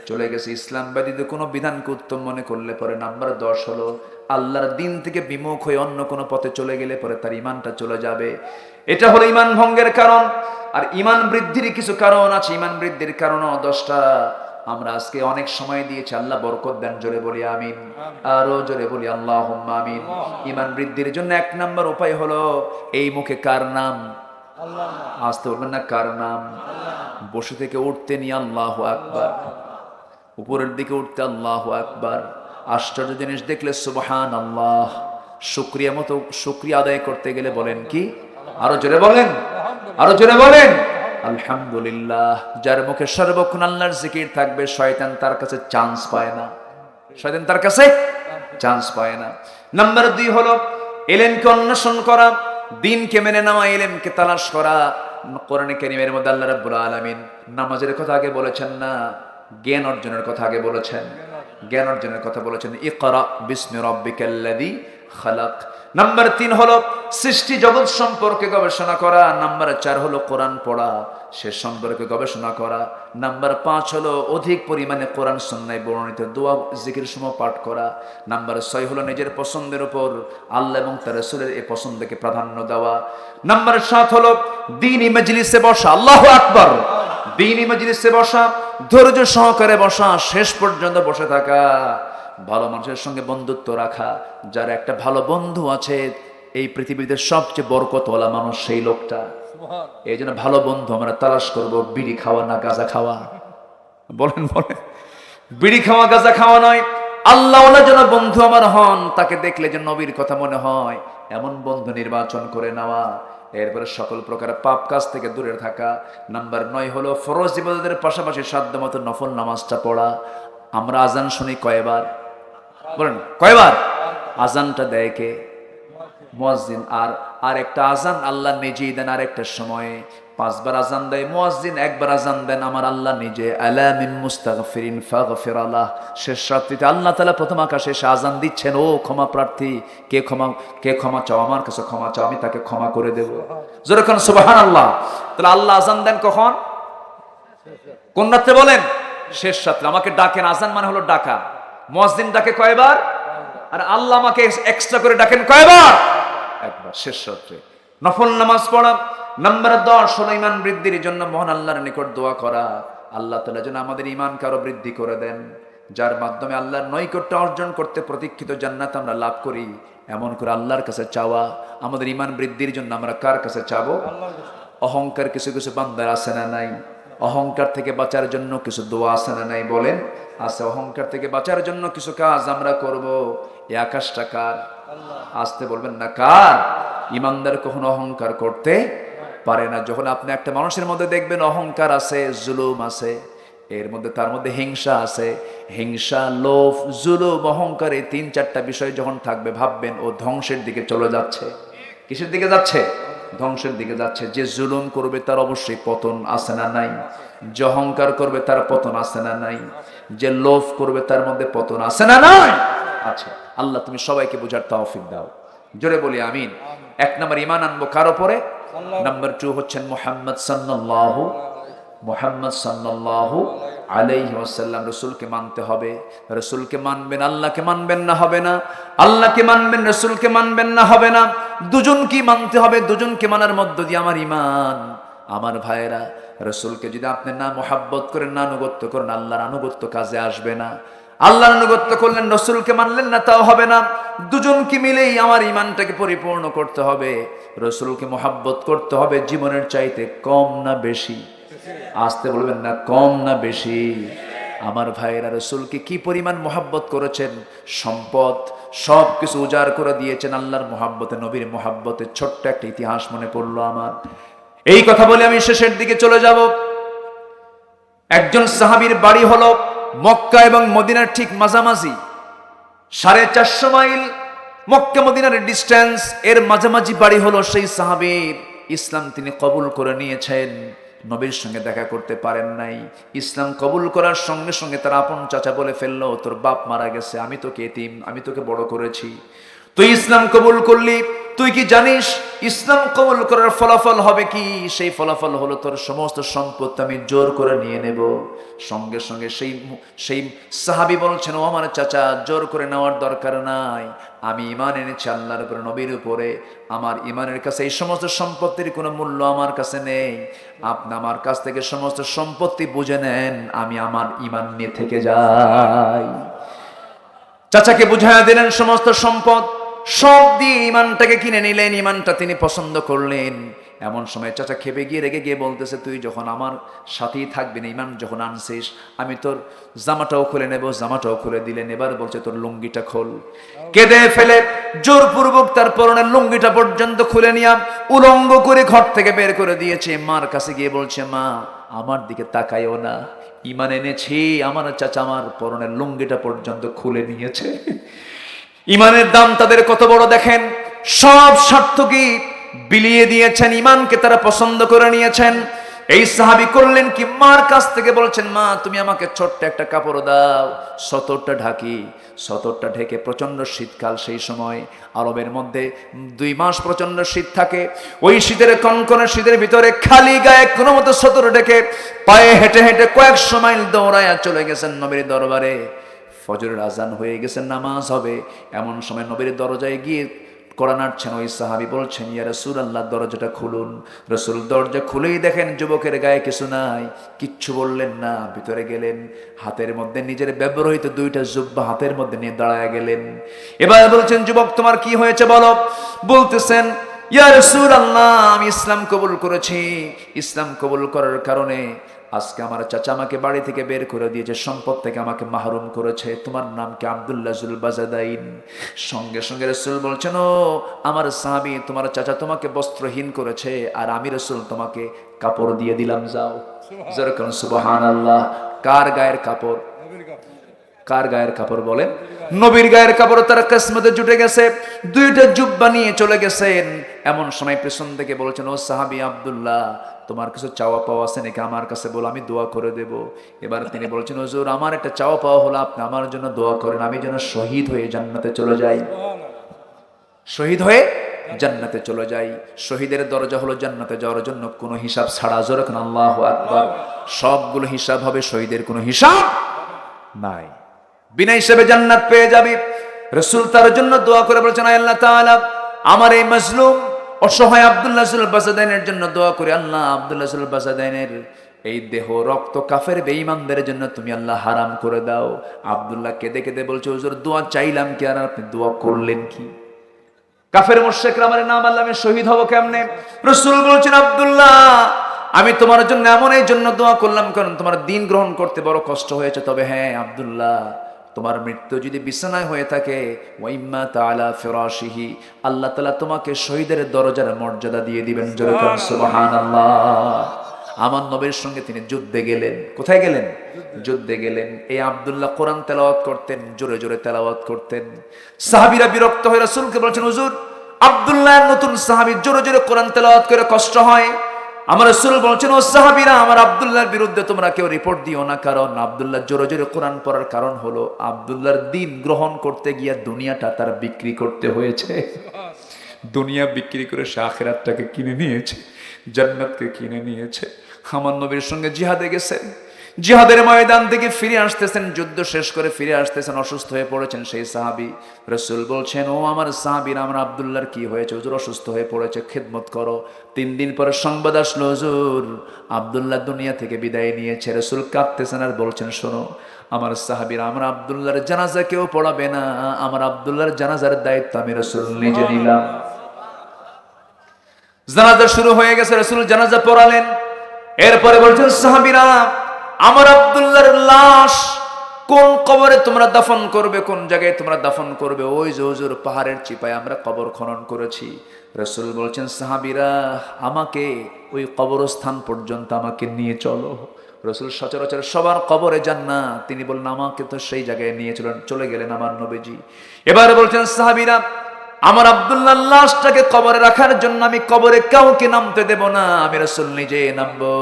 চলে গেছে। ইসলাম ব্যতীত কোনো বিধানকে উত্তম মনে করলে পরে নাম্বার 10 হলো আল্লাহর দিন থেকে বিমুখ হয়ে অন্য কোনো পথে চলে গেলে পরে তার ইমানটা চলে যাবে। এটা হলো ইমান ভঙ্গের কারণ। আর ইমান বৃদ্ধির কিছু কারণ আছে। ইমান বৃদ্ধির কারণও 10টা। আমরা আজকে অনেক সময় দিয়েছি, আল্লাহ বরকত দেন। জোরে বলি আমিন, আরো জোরে বলি আল্লাহুম্মা আমিন। ইমান বৃদ্ধির জন্য 1 নাম্বার উপায় হলো এই মুখে কার নাম? আল্লাহ। আসতে বলবেন না কার নাম? বসে থেকে উঠতে নিয়ে আল্লাহু আকবার, উপরের দিকে উঠতে আল্লাহু আকবার। আশ্চর্য জিনিস দেখলে সুবহানাল্লাহ। শুকরিয়া মতো শুকরিয়া আদায় করতে গেলে বলেন কি? আরো জোরে বলেন, আরো জোরে বলেন আলহামদুলিল্লাহ। যার মুখে সর্বক্ষণ আল্লাহর জিকির থাকবে, শয়তান তার কাছে চান্স পায় না। শয়তান তার কাছে চান্স পায় না। নাম্বার 2 হলো ইলমকে অন্বেষণ করা, দ্বীনকে মেনে নেওয়া, ইলমকে তালাশ করা। কোরআনে কারীমের মধ্যে আল্লাহ রাব্বুল আলামিন নামাজের কথা আগে বলেছেন না, জ্ঞান অর্জনের কথা আগে বলেছেন। জ্ঞান অর্জনের কথা বলেছেন, ইকরা বিসমি রাব্বিকাল্লাযী খালাক। নাম্বার 3 হলো সৃষ্টি জগৎ সম্পর্কে গবেষণা করা। নাম্বার 4 হলো কোরআন পড়া, সে সম্পর্কে গবেষণা করা। নাম্বার 5 হলো অধিক পরিমাণে কোরআন সুন্নাহয় বর্ণিত দোয়া জিকির সমূহ পাঠ করা। নাম্বার 6 হলো নিজের পছন্দের উপর আল্লাহ এবং তার রাসূলের এই পছন্দকে প্রাধান্য দেওয়া। নাম্বার 7 হলো দ্বীনি মজলিসে বসা। আল্লাহু আকবার। দ্বীনি মজলিসে বসা, ধৈর্য সহকারে বসা, শেষ পর্যন্ত বসে থাকা, ভালো মানুষের সঙ্গে বন্ধুত্ব রাখা। যার একটা ভালো বন্ধু আছে, এই পৃথিবীতে সবচেয়ে বরকতওয়ালা মানুষ সেই লোকটা। এই জন্য ভালো বন্ধু আমরা তালাশ করব। বিড়ি খাওয়া না গাঁজা খাওয়া? বলেন বলেন। বিড়ি খাওয়া গাঁজা খাওয়া নয়। আল্লাহওয়ালা যেন বন্ধু আমার হন, তাকে দেখলে যে নবীর কথা মনে হয়, এমন বন্ধু নির্বাচন করে নেওয়া। এরপরে সকল প্রকার পাপ কাজ থেকে দূরে থাকা। নাম্বার 9 হলো ফরজ ইবাদতের পাশাপাশি সাধ্যমতো নফল নামাজটা পড়া। আমরা আজান শুনি কয়বার? বলেন কয়বার? আজানটা দেয় কে? মুয়াজ্জিন। আর একটা আজান আল্লাহ নিজেই দেন। আর একটা সময়ে 5 বার আজান দেয় মুয়াজ্জিন, 1 বার আজান দেন আমার আল্লাহ নিজে। আলা মিন মুস্তাগফিরিন ফাগফির আলাহ। শেষ রাত্রিতে আল্লাহ তাআলা প্রথম আকাশে এসে আজান দিচ্ছেন, ও ক্ষমা প্রার্থী, কে ক্ষমা চাও, আমার কাছে ক্ষমা চাও, আমি তাকে ক্ষমা করে দেব। জোরে কোন সুবহানাল্লাহ। তাহলে আল্লাহ আজান দেন কখন? কোন রাত্রে বলেন? শেষ রাত্রে। আমাকে ডাকেন, আজান মানে হলো ডাকা। মুয়াজ্জিন ডাকে কয়বার? আর আল্লাহ আমাকে এক্সট্রা করে ডাকেন কয়বার? 1 বার, শেষ রাত্রে। নফল নামাজ পড়া। নাম্বার 10 হলো ঈমান বৃদ্ধির জন্য মহান আল্লাহর নিকট দোয়া করা। আল্লাহ তাআলা যেন আমাদের ঈমানকে আরো বৃদ্ধি করে দেন, যার মাধ্যমে আল্লাহর নৈকট্য অর্জন করতে প্রতীক্ষিত জান্নাত আমরা লাভ করি। এমন করে আল্লাহর কাছে চাওয়া। আমাদের ঈমান বৃদ্ধির জন্য আমরা কার কাছে চাবো? অহংকার কিছু কিছু বান্দার আছে না নাই? অহংকার থেকে বাঁচার জন্য কিছু দোয়া আছে না নাই? বলেন আছে। অহংকার থেকে বাঁচার জন্য কিছু কাজ আমরা করব। এই আকাশটা কার? আসতে বলবেন না কার? ইমানদার কখনো অহংকার করতে পারে না। যখন আপনি একটা মানুষের মধ্যে দেখবেন অহংকার আছে, জুলুম আছে, এর মধ্যে তার মধ্যে হিংসা আছে, হিংসা, লোভ, জুলুম, অহংকার, এই 3-4টা বিষয় যখন থাকবে ভাববেন ও ধ্বংসের দিকে চলে যাচ্ছে। কিসের দিকে যাচ্ছে? ধ্বংসের দিকে যাচ্ছে। যে জুলুম করবে তার অবশ্যই পতন আছে না নাই? যে অহংকার করবে তার পতন আছে না নাই? যে লোভ করবে তার মধ্যে পতন আছে না নাই? আচ্ছা, আল্লাহ তুমি সবাইকে বোঝার তৌফিক দাও। জোরে বলি আমিন। এক নম্বর ঈমান আনবো কার উপরে? নাম্বার 2 হচ্ছেন মুহাম্মদ সাল্লাল্লাহু আলাইহি ওয়াসাল্লাম। রাসূলকে মানতে হবে। রাসূলকে মানবেন, আল্লাহকে মানবেন না, হবে না। আল্লাহকে মানবেন, রাসূলকে মানবেন না, হবে না। দুজনকে মানতে হবে। দুজনকে মানার মধ্য দিয়ে আমার ঈমান। আমার ভাইয়েরা, রাসূলকে যদি আপনি না মুহাব্বত করেন, না আনুগত্য করেন, আল্লাহর আনুগত্য কাজে আসবে না। আল্লাহর আনুগত্য করলেন, রাসূলকে মানলেন না, তাও হবে না। দুজনকে মিলেই আমার ঈমানটাকে পরিপূর্ণ করতে হবে। রাসূলকে মুহাব্বত করতে হবে জীবনের চাইতে কম না বেশি? আসতে বলবেন না, কম না বেশি? আমার ভাইয়েরা, রাসূলকে কি পরিমাণ মুহাব্বত করেছেন, সম্পদ সব কিছু উজাড় করে দিয়েছেন আল্লাহর মুহাব্বতে, নবীর মুহাব্বতে। ছোট্ট একটা ইতিহাস মনে পড়লো আমার। এই কথা বলে আমি শেষের দিকে চলে যাব। একজন সাহাবীর বাড়ি হলো মক্কা এবং মদিনার ঠিক মাঝামাঝি, 450 মাইল মক্কা মদিনার ডিস্টেন্স। এর মাঝামাঝি বাড়ি হলো সেই সাহাবীর। ইসলাম তিনি কবুল করে নিয়েছেন, নবীর সঙ্গে দেখা করতে পারেন নাই। ইসলাম কবুল করার সঙ্গে সঙ্গে তার আপন চাচা বলে ফেললো, তোর বাপ মারা গেছে, আমি তোকে এতিম, আমি তোকে বড় করেছি, তুই ইসলাম কবুল করলি, তুই কি জানিস ইসলাম কবুল করার ফলাফল হবে কি? সেই ফলাফল হলো তোর সমস্ত সম্পদ আমি জোর করে নিয়ে নেব। সঙ্গে সঙ্গে সেই সাহাবী বলছেন, ও আমার চাচা, জোর করে নেওয়ার দরকার নাই, আমি ঈমান এনেছি আল্লাহর উপরে, নবীর উপরে। আমার ঈমানের কাছে এই সমস্ত সম্পত্তির কোনো মূল্য আমার কাছে নেই। আপনি আমার কাছ থেকে সমস্ত সম্পত্তি বুঝে নেন, আমি আমার ঈমান নিয়ে থেকে যাই। চাচাকে বুঝাইয়া দিলেন সমস্ত সম্পদ, সব দিয়ে ঈমানটাকে কিনে নিলেন। ঈমানটা তিনি পছন্দ করলেন। এমন সময় চাচা খেপে গিয়ে রেগে গিয়ে বলতেছে, তুই যখন আমার সাথেই থাকবি না, ঈমান যখন আনছিস, আমি তোর জামাটাও খুলে নেব। জামাটাও খুলে দিলেন। এবার বলছে, তোর লুঙ্গিটা খোল। কেঁদে ফেলে জোরপূর্বক তার পরনের লুঙ্গিটা পর্যন্ত খুলে নিয়ে উলঙ্গ করে ঘর থেকে বের করে দিয়েছে। মার কাছে গিয়ে বলছে, মা, আমার দিকে তাকাইও না, ঈমান এনেছি। আমার চাচা আমার পরনের লুঙ্গিটা পর্যন্ত খুলে নিয়েছে। ঈমানের দাম তাদের কত বড় দেখেন। সব স্বার্থকে বিলিয়ে দিয়েছেন, ঈমানকে তারা পছন্দ করে নিয়েছেন। এই সাহাবী করলেন কি, মার কাছ থেকে বলছেন, মা, তুমি আমাকে ছোট্ট একটা কাপড় দাও, সতরটা ঢাকি। সতরটা ঢেকে, প্রচন্ড শীতকাল সেই সময়, আরবের মধ্যে 2 মাস প্রচন্ড শীত থাকে। ওই শীতের কনকনে শীতের ভিতরে খালি গায়ে কোনো মতো সতর ঢেকে পায়ে হেঁটে হেঁটে কয়েকশো মাইল দৌড়াইয়া চলে গেছেন নবীর দরবারে। ফজরের আজান হয়ে গেছে, নামাজ হবে। এমন সময় নবীর দরজায় গিয়ে কড়া নাড়ছেন ওই সাহাবী, বলছেন, ইয়া রাসূলুল্লাহ, দরজাটা খুলুন। রাসূল দরজা খুলেই দেখেন যুবকের গায়ে কিছু নাই। কিচ্ছু বললেন না, ভিতরে গেলেন। হাতের মধ্যে নিজের ব্যবহৃত 2টা জুব্বা হাতের মধ্যে নিয়ে দাঁড়ায় গেলেন। এবার বলছেন, যুবক, তোমার কি হয়েছে বলো। বলতেছেন, ইয়া রাসূলুল্লাহ, আমি ইসলাম কবুল করেছি। ইসলাম কবুল করার কারণে আজকে আমার চাচা আমাকে বাড়ি থেকে বের করে দিয়েছে, সম্পদ থেকে আমাকে মাহরুম করেছে। তোমার নাম কি? আব্দুল্লাহ জুল বাজাদাইন। সঙ্গে সঙ্গে রাসূল বলছেন, ও আমার সাহাবী, তোমার চাচা তোমাকে বস্ত্রহীন করেছে, আর আমি রাসূল তোমাকে কাপড় দিয়ে দিলাম, যাও। জোরে বলুন সুবহানাল্লাহ। কার গায়ের কাপড়? কার গায়ের কাপড় বলেন? নবীর গায়ের কাপড়। তার কিসমতে জুটে গেছে, 2টা জুব্বা নিয়ে চলে গেছেন। এমন সময় পেছন থেকে বলছেন, ও সাহাবী আব্দুল্লাহ, তোমার কিছু চাওয়া পাওয়া আছে নাকি? আমার কাছে বলো, আমি দোয়া করে দেব। এবার তিনি বলছেন, হুজুর, আমার একটা চাওয়া পাওয়া হলো, আপনি আমার জন্য দোয়া করেন, আমি যেন শহীদ হয়ে জান্নাতে চলে যাই। শহীদ হয়ে জান্নাতে চলে যাই। শহীদের দরজা হলো জান্নাতে যাওয়ার জন্য কোনো হিসাব ছাড়া। জোরে বলুন আল্লাহু আকবার। সবগুলো হিসাব হবে, শহীদের কোনো হিসাব নাই। বিনা হিসাবে জান্নাত পেয়ে যাবি। রাসূল তার জন্য দোয়া করে বলেছেন, আল্লাহ তাআলা, আমার এই মাজলুম অসহায় আব্দুল্লাহ জুল বাজাদাইনের জন্য দোয়া করে, আল্লাহ, আব্দুল্লাহ জুল বাজাদাইনের এই দেহ রক্ত কাফের বেঈমানদের জন্য তুমি আল্লাহ হারাম করে দাও। আব্দুল্লাহ কেঁদে কেঁদে বলছে, হুজুর, দোয়া চাইলাম কি, আর আপনি দোয়া করলেন কি? কাফের মুশরিকরা আমার নাম আল্লাহ, আমি শহীদ হব কেমনে? রাসূল বলছেন, আব্দুল্লাহ, আমি তোমার জন্য এমন এই জন্য দোয়া করলাম কারণ তোমার দ্বীন গ্রহণ করতে বড় কষ্ট হয়েছে। তবে হ্যাঁ আব্দুল্লাহ, তোমার মৃত্যু যদি বিছানায় হয়ে থাকে, ওয়াইম্মা তাআলা ফিরাশিহি, আল্লাহ তাআলা তোমাকে শহীদের দরজার মর্যাদা দিয়ে দিবেন। জোরে বলুন সুবহানাল্লাহ। আমার নবীর সঙ্গে তিনি যুদ্ধে গেলেন। কোথায় গেলেন? যুদ্ধে গেলেন। এই আব্দুল্লাহ কোরআন তেলাওয়াত করতেন, জোরে জোরে তেলাওয়াত করতেন। সাহাবীরা বিরক্ত হয়ে রাসূলকে বলছেন, হুজুর, আব্দুল্লাহ নতুন সাহাবী, জোরে জোরে কোরআন তেলাওয়াত করে কষ্ট হয়। আমার রাসূল বলছেন, ও সাহাবীরা, আমার আব্দুল্লাহর বিরুদ্ধে তোমরা কেউ রিপোর্ট দিও না, কারণ আব্দুল্লাহ জোরে জোরে কোরআন পড়ার কারণ হলো আব্দুল্লাহর দিন গ্রহণ করতে গিয়ে দুনিয়াটা তার বিক্রি করতে হয়েছে। দুনিয়া বিক্রি করে সে আখিরাতটাকে কিনে নিয়েছে, জান্নাতকে কিনে নিয়েছে। আমার নবীর সঙ্গে জিহাদে গেছেন, জিহাদের ময়দান থেকে ফিরে আসতেছেন, যুদ্ধ শেষ করে ফিরে আসতেছেন, অসুস্থ হয়ে পড়েছেন সেই সাহাবী। রাসূল বলছেন, ও আমার সাহাবীরা, আমার আব্দুল্লাহর কি হয়েছে? হুজুর অসুস্থ হয়ে পড়েছে, খেদমত করো। 3 দিন পরে সংবাদ আসলো, হুজুর আব্দুল্লাহ দুনিয়া থেকে বিদায় নিয়েছে। রাসূল কাঁদতেছেন আর বলছেন, শোনো আমার সাহাবীরা, আমার আব্দুল্লাহর জানাজা কেউ পড়াবে না, আমার আব্দুল্লাহর জানাজার দায়িত্ব আমি রাসূল নিজে নিলাম। জানাজা শুরু হয়ে গেছে, রাসূল জানাজা পড়ালেন। এরপরে বলছেন, সাহাবীরা, আমার আব্দুল্লাহর লাশ কোন কবরে তোমরা দাফন করবে, কোন জায়গায় তোমরা দাফন করবে? ওই যে হুজুর পাহাড়ের চিপায় আমরা কবর খনন করেছি। রাসূল বলছেন, সাহাবীরা, আমাকে ওই কবরস্থান পর্যন্ত আমাকে নিয়ে চলো। রাসূল সচরাচর সবার কবরে যান না, তিনি বললেন আমাকে তো সেই জায়গায় নিয়ে চলে গেলেন আমার নবীজি। এবারে বলছেন, সাহাবীরা, আমার আব্দুল্লাহর লাশটাকে কবরে রাখার জন্য আমি কবরে কাউকে নামতে দেব না, আমি রাসূল নিজে নামবো।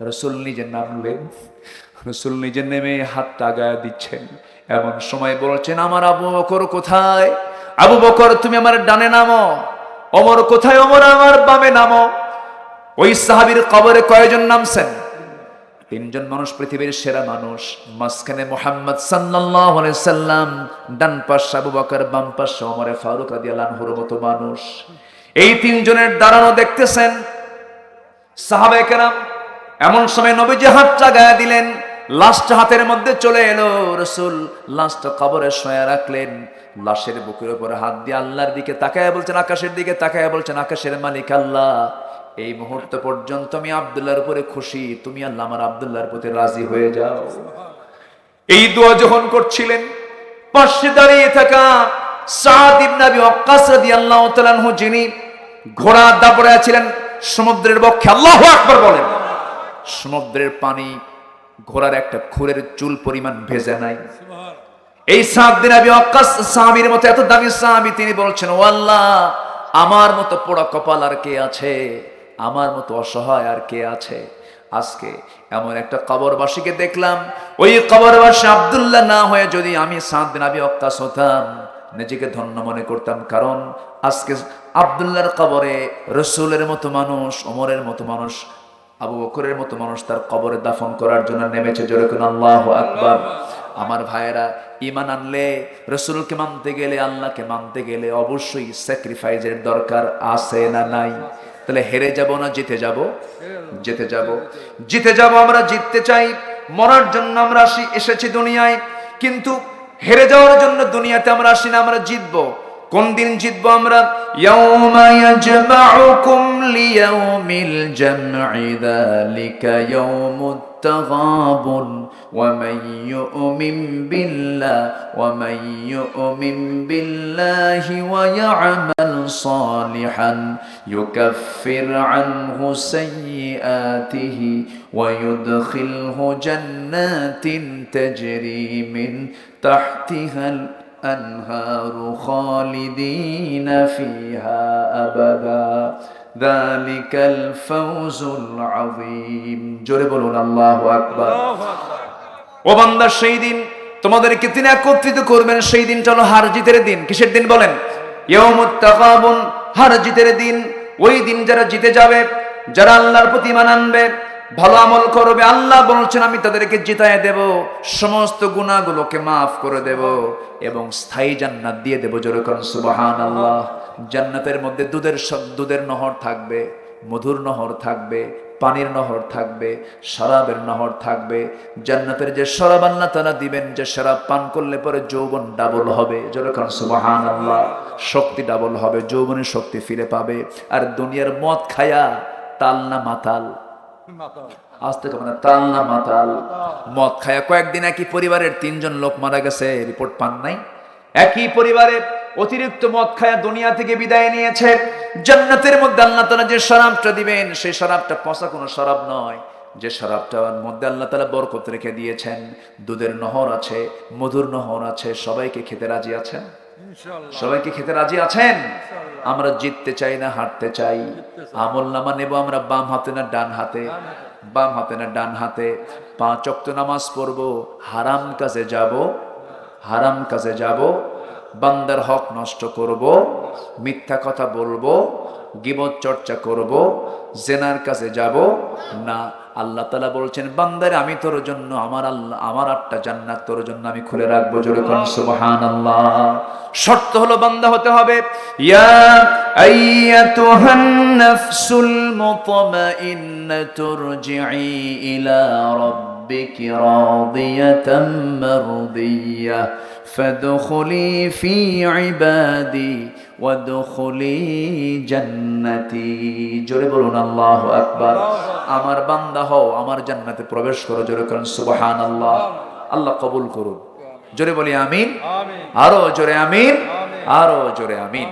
রাসূল নিজে নামলেন, রাসূল নিজে নেমে হাতটা আগায় দিচ্ছেন। এমন সময় বলছেন, আমার আবু বকর কোথায়? আবু বকর তুমি আমার ডানে নামো। ওমর কোথায়? ওমর আমার বামে নামো। ওই সাহাবীর কবরে কয়জন নামছেন? 3 জন মানুষ, পৃথিবীর সেরা মানুষ। মাঝখানে মুহাম্মদ সাল্লাল্লাহু আলাইহি সাল্লাম, ডান পাশে আবু বকর, বাম পাশে ওমর ফারুক রাদিয়াল্লাহু আনহুর মতো মানুষ। এই 3 জনের দাঁড়ানো দেখতেছেন সাহাবায়ে কেরাম। এমন সময় নবীজি হাতটা গায়ে দিলেন, লাশটা হাতের মধ্যে চলে এলো। রাসূল লাশটা কবরে শোয়া রাখলেন, লাশের বুকের উপর হাত দিয়ে আল্লাহর দিকে তাকায় বলছেন, আকাশের দিকে তাকায় বলছেন, আকাশের মালিক আল্লাহ, এই মুহূর্ত পর্যন্ত আমি আব্দুল্লাহর উপরে খুশি, তুমি আল্লাহ আমার আব্দুল্লাহর প্রতি রাজি হয়ে যাও। এই দোয়া যখন করছিলেন, পাশে দাঁড়িয়ে থাকা সাদ ইবনে আবি ওয়াক্কাস রাদিয়াল্লাহু তাআলা আনহু, যিনি ঘোড়া দাপড়ে ছিলেন সমুদ্রের বক্ষে, আল্লাহু আকবার বলেন। সমুদ্রের পানি ঘোড়ার একটা খুরের চুল পরিমাণ ভেজে নাই। এই সাদ বিন আবি ওয়াক্কাস সাহাবীর মতো এত দামি সাহাবী, তিনি বলছেন, ও আল্লাহ, আমার মতো পোড়া কপাল আর কে আছে? আমার মতো অসহায় আর কে আছে? আজকে এমন একটা কবরবাসীকে দেখলাম, ওই কবরবাসী আব্দুল্লাহ না হয়ে যদি আমি সাদ বিন আবি ওয়াক্কাস হতাম, নিজেকে ধন্য মনে করতাম। কারণ আজকে আব্দুল্লাহর কবরে রাসূলের মতো মানুষ, ওমরের মতো মানুষ, আবু বকরের মতো মানুষ তার কবরে দাফন করার জন্য নেমেছে। জোরে কোন আল্লাহু আকবার। আমার ভাইয়েরা, ঈমান আনলে, রাসূলকে মানতে গেলে, আল্লাহকে মানতে গেলে অবশ্যই স্যাক্রিফাইসের দরকার আছে না নাই? তাহলে হেরে যাব না জিতে যাব? জিতে যাব। জিতে যাব। আমরা জিততে চাই, মরার জন্য আমরা এসেছি দুনিয়ায়, কিন্তু হেরে যাওয়ার জন্য দুনিয়াতে আমরা আসি না, আমরা জিতবো। কোন দিন জিতবো আমরা? ইয়াউমা ইয়াজমাউকুম লিয়াউমিল জামঈ যালিকা ইয়াউমুত তাগাবুন ওয়া মান ইউমিন বিল্লাহি ওয়া ইয়া'মাল সালিহান ইউকাফির আনহু সাইয়্যাতিহি ওয়া ইউদখিলহু জান্নাতিন তাজরি মিন তাহতিহাল أنهار خالدين فيها أبدا ذلك الفوز العظيم জোরে বলুন আল্লাহু আকবার। ও বান্দা, সেই দিন তোমাদেরকে তিনি একত্রিত করবেন। সেই দিনটা হলো হার জিতের দিন। কিসের দিন বলেন? ইয়াউমুত তাগাবুন, হার জিতের দিন। ওই দিন যারা জিতে যাবে, যারা আল্লাহর প্রতি ঈমান আনবে, ভালো আমল করবে, আল্লাহ বলছেন আমি তাদেরকে জিতায় দেব, সমস্ত গুনাহগুলোকে মাফ করে দেব এবং স্থায়ী জান্নাত দিয়ে দেব। জোরে করুন সুবহানাল্লাহ। জান্নাতের মধ্যে দুধের নহর থাকবে, মধুর নহর থাকবে, পানির নহর থাকবে, শরাবের নহর থাকবে। জান্নাতের যে শরাব আল্লাহ তাআলা দিবেন, যে শরাব পান করলে পরে যৌবন ডাবল হবে। জোরে করুন সুবহানাল্লাহ। শক্তি ডাবল হবে, যৌবনের শক্তি ফিরে পাবে। আর দুনিয়ার মদ খায়া তাল না মাতাল, আজ থেকে মানে তাল না মাতাল, মদ খায়া কয়েকদিন একই পরিবারের 3 জন লোক মারা গেছে, রিপোর্ট পান নাই? একই পরিবারে অতিরিক্ত মদ খায়া দুনিয়া থেকে বিদায় নিয়েছে। জান্নাতের মধ্যে আল্লাহ তাআলা যে শরাবটা দিবেন, সেই শরাবটা পচা কোনো শরাব নয়। যে শরাবটার মধ্যে আল্লাহ তাআলা বরকত রেখে দিয়েছেন, দুধের নহর আছে, মধুর নহর আছে। সবাইকে খেতে রাজি আছেন? ইনশাআল্লাহ। সবাইকে খেতে রাজি আছেন? ইনশাআল্লাহ। আমরা জিততে চাই না হারতে চাই? আমল নামা নেব আমরা বাম হাতে না ডান হাতে? বাম হাতে না ডান হাতে? 5 ওয়াক্ত নামাজ পড়বো, হারাম কাজে যাব? হারাম কাজে যাব? বান্দার হক নষ্ট করব, মিথ্যা কথা বলবো, গীবত চর্চা করব, জেনার কাছে যাব না। আল্লাহ তাআলা বলছেন, বান্দারে আমি তোর জন্য আমার 8টা জান্নাত তোর জন্য আমি খুলে রাখবো। জোরে কোন সুবহানাল্লাহ। শর্ত হলো বান্দা হতে হবে। ইয়া আইয়াতুহান নাফসুল মুতমাইন্নাতু রজিই ইলা রাব্বিকি রাদিয়াতাম মারদিয়াহ ফাদখুলি ফি ইবাদি ওয়াদখুলি জান্নাতি। জোরে বলুন আল্লাহু আকবার। আমার বান্দা হও, আমার জান্নাতে প্রবেশ করো। জোরে করুন সুবহানাল্লাহ। আল্লাহ কবুল করুন। জোরে বলি আমিন। আরো জোরে আমিন। আরো জোরে আমিন।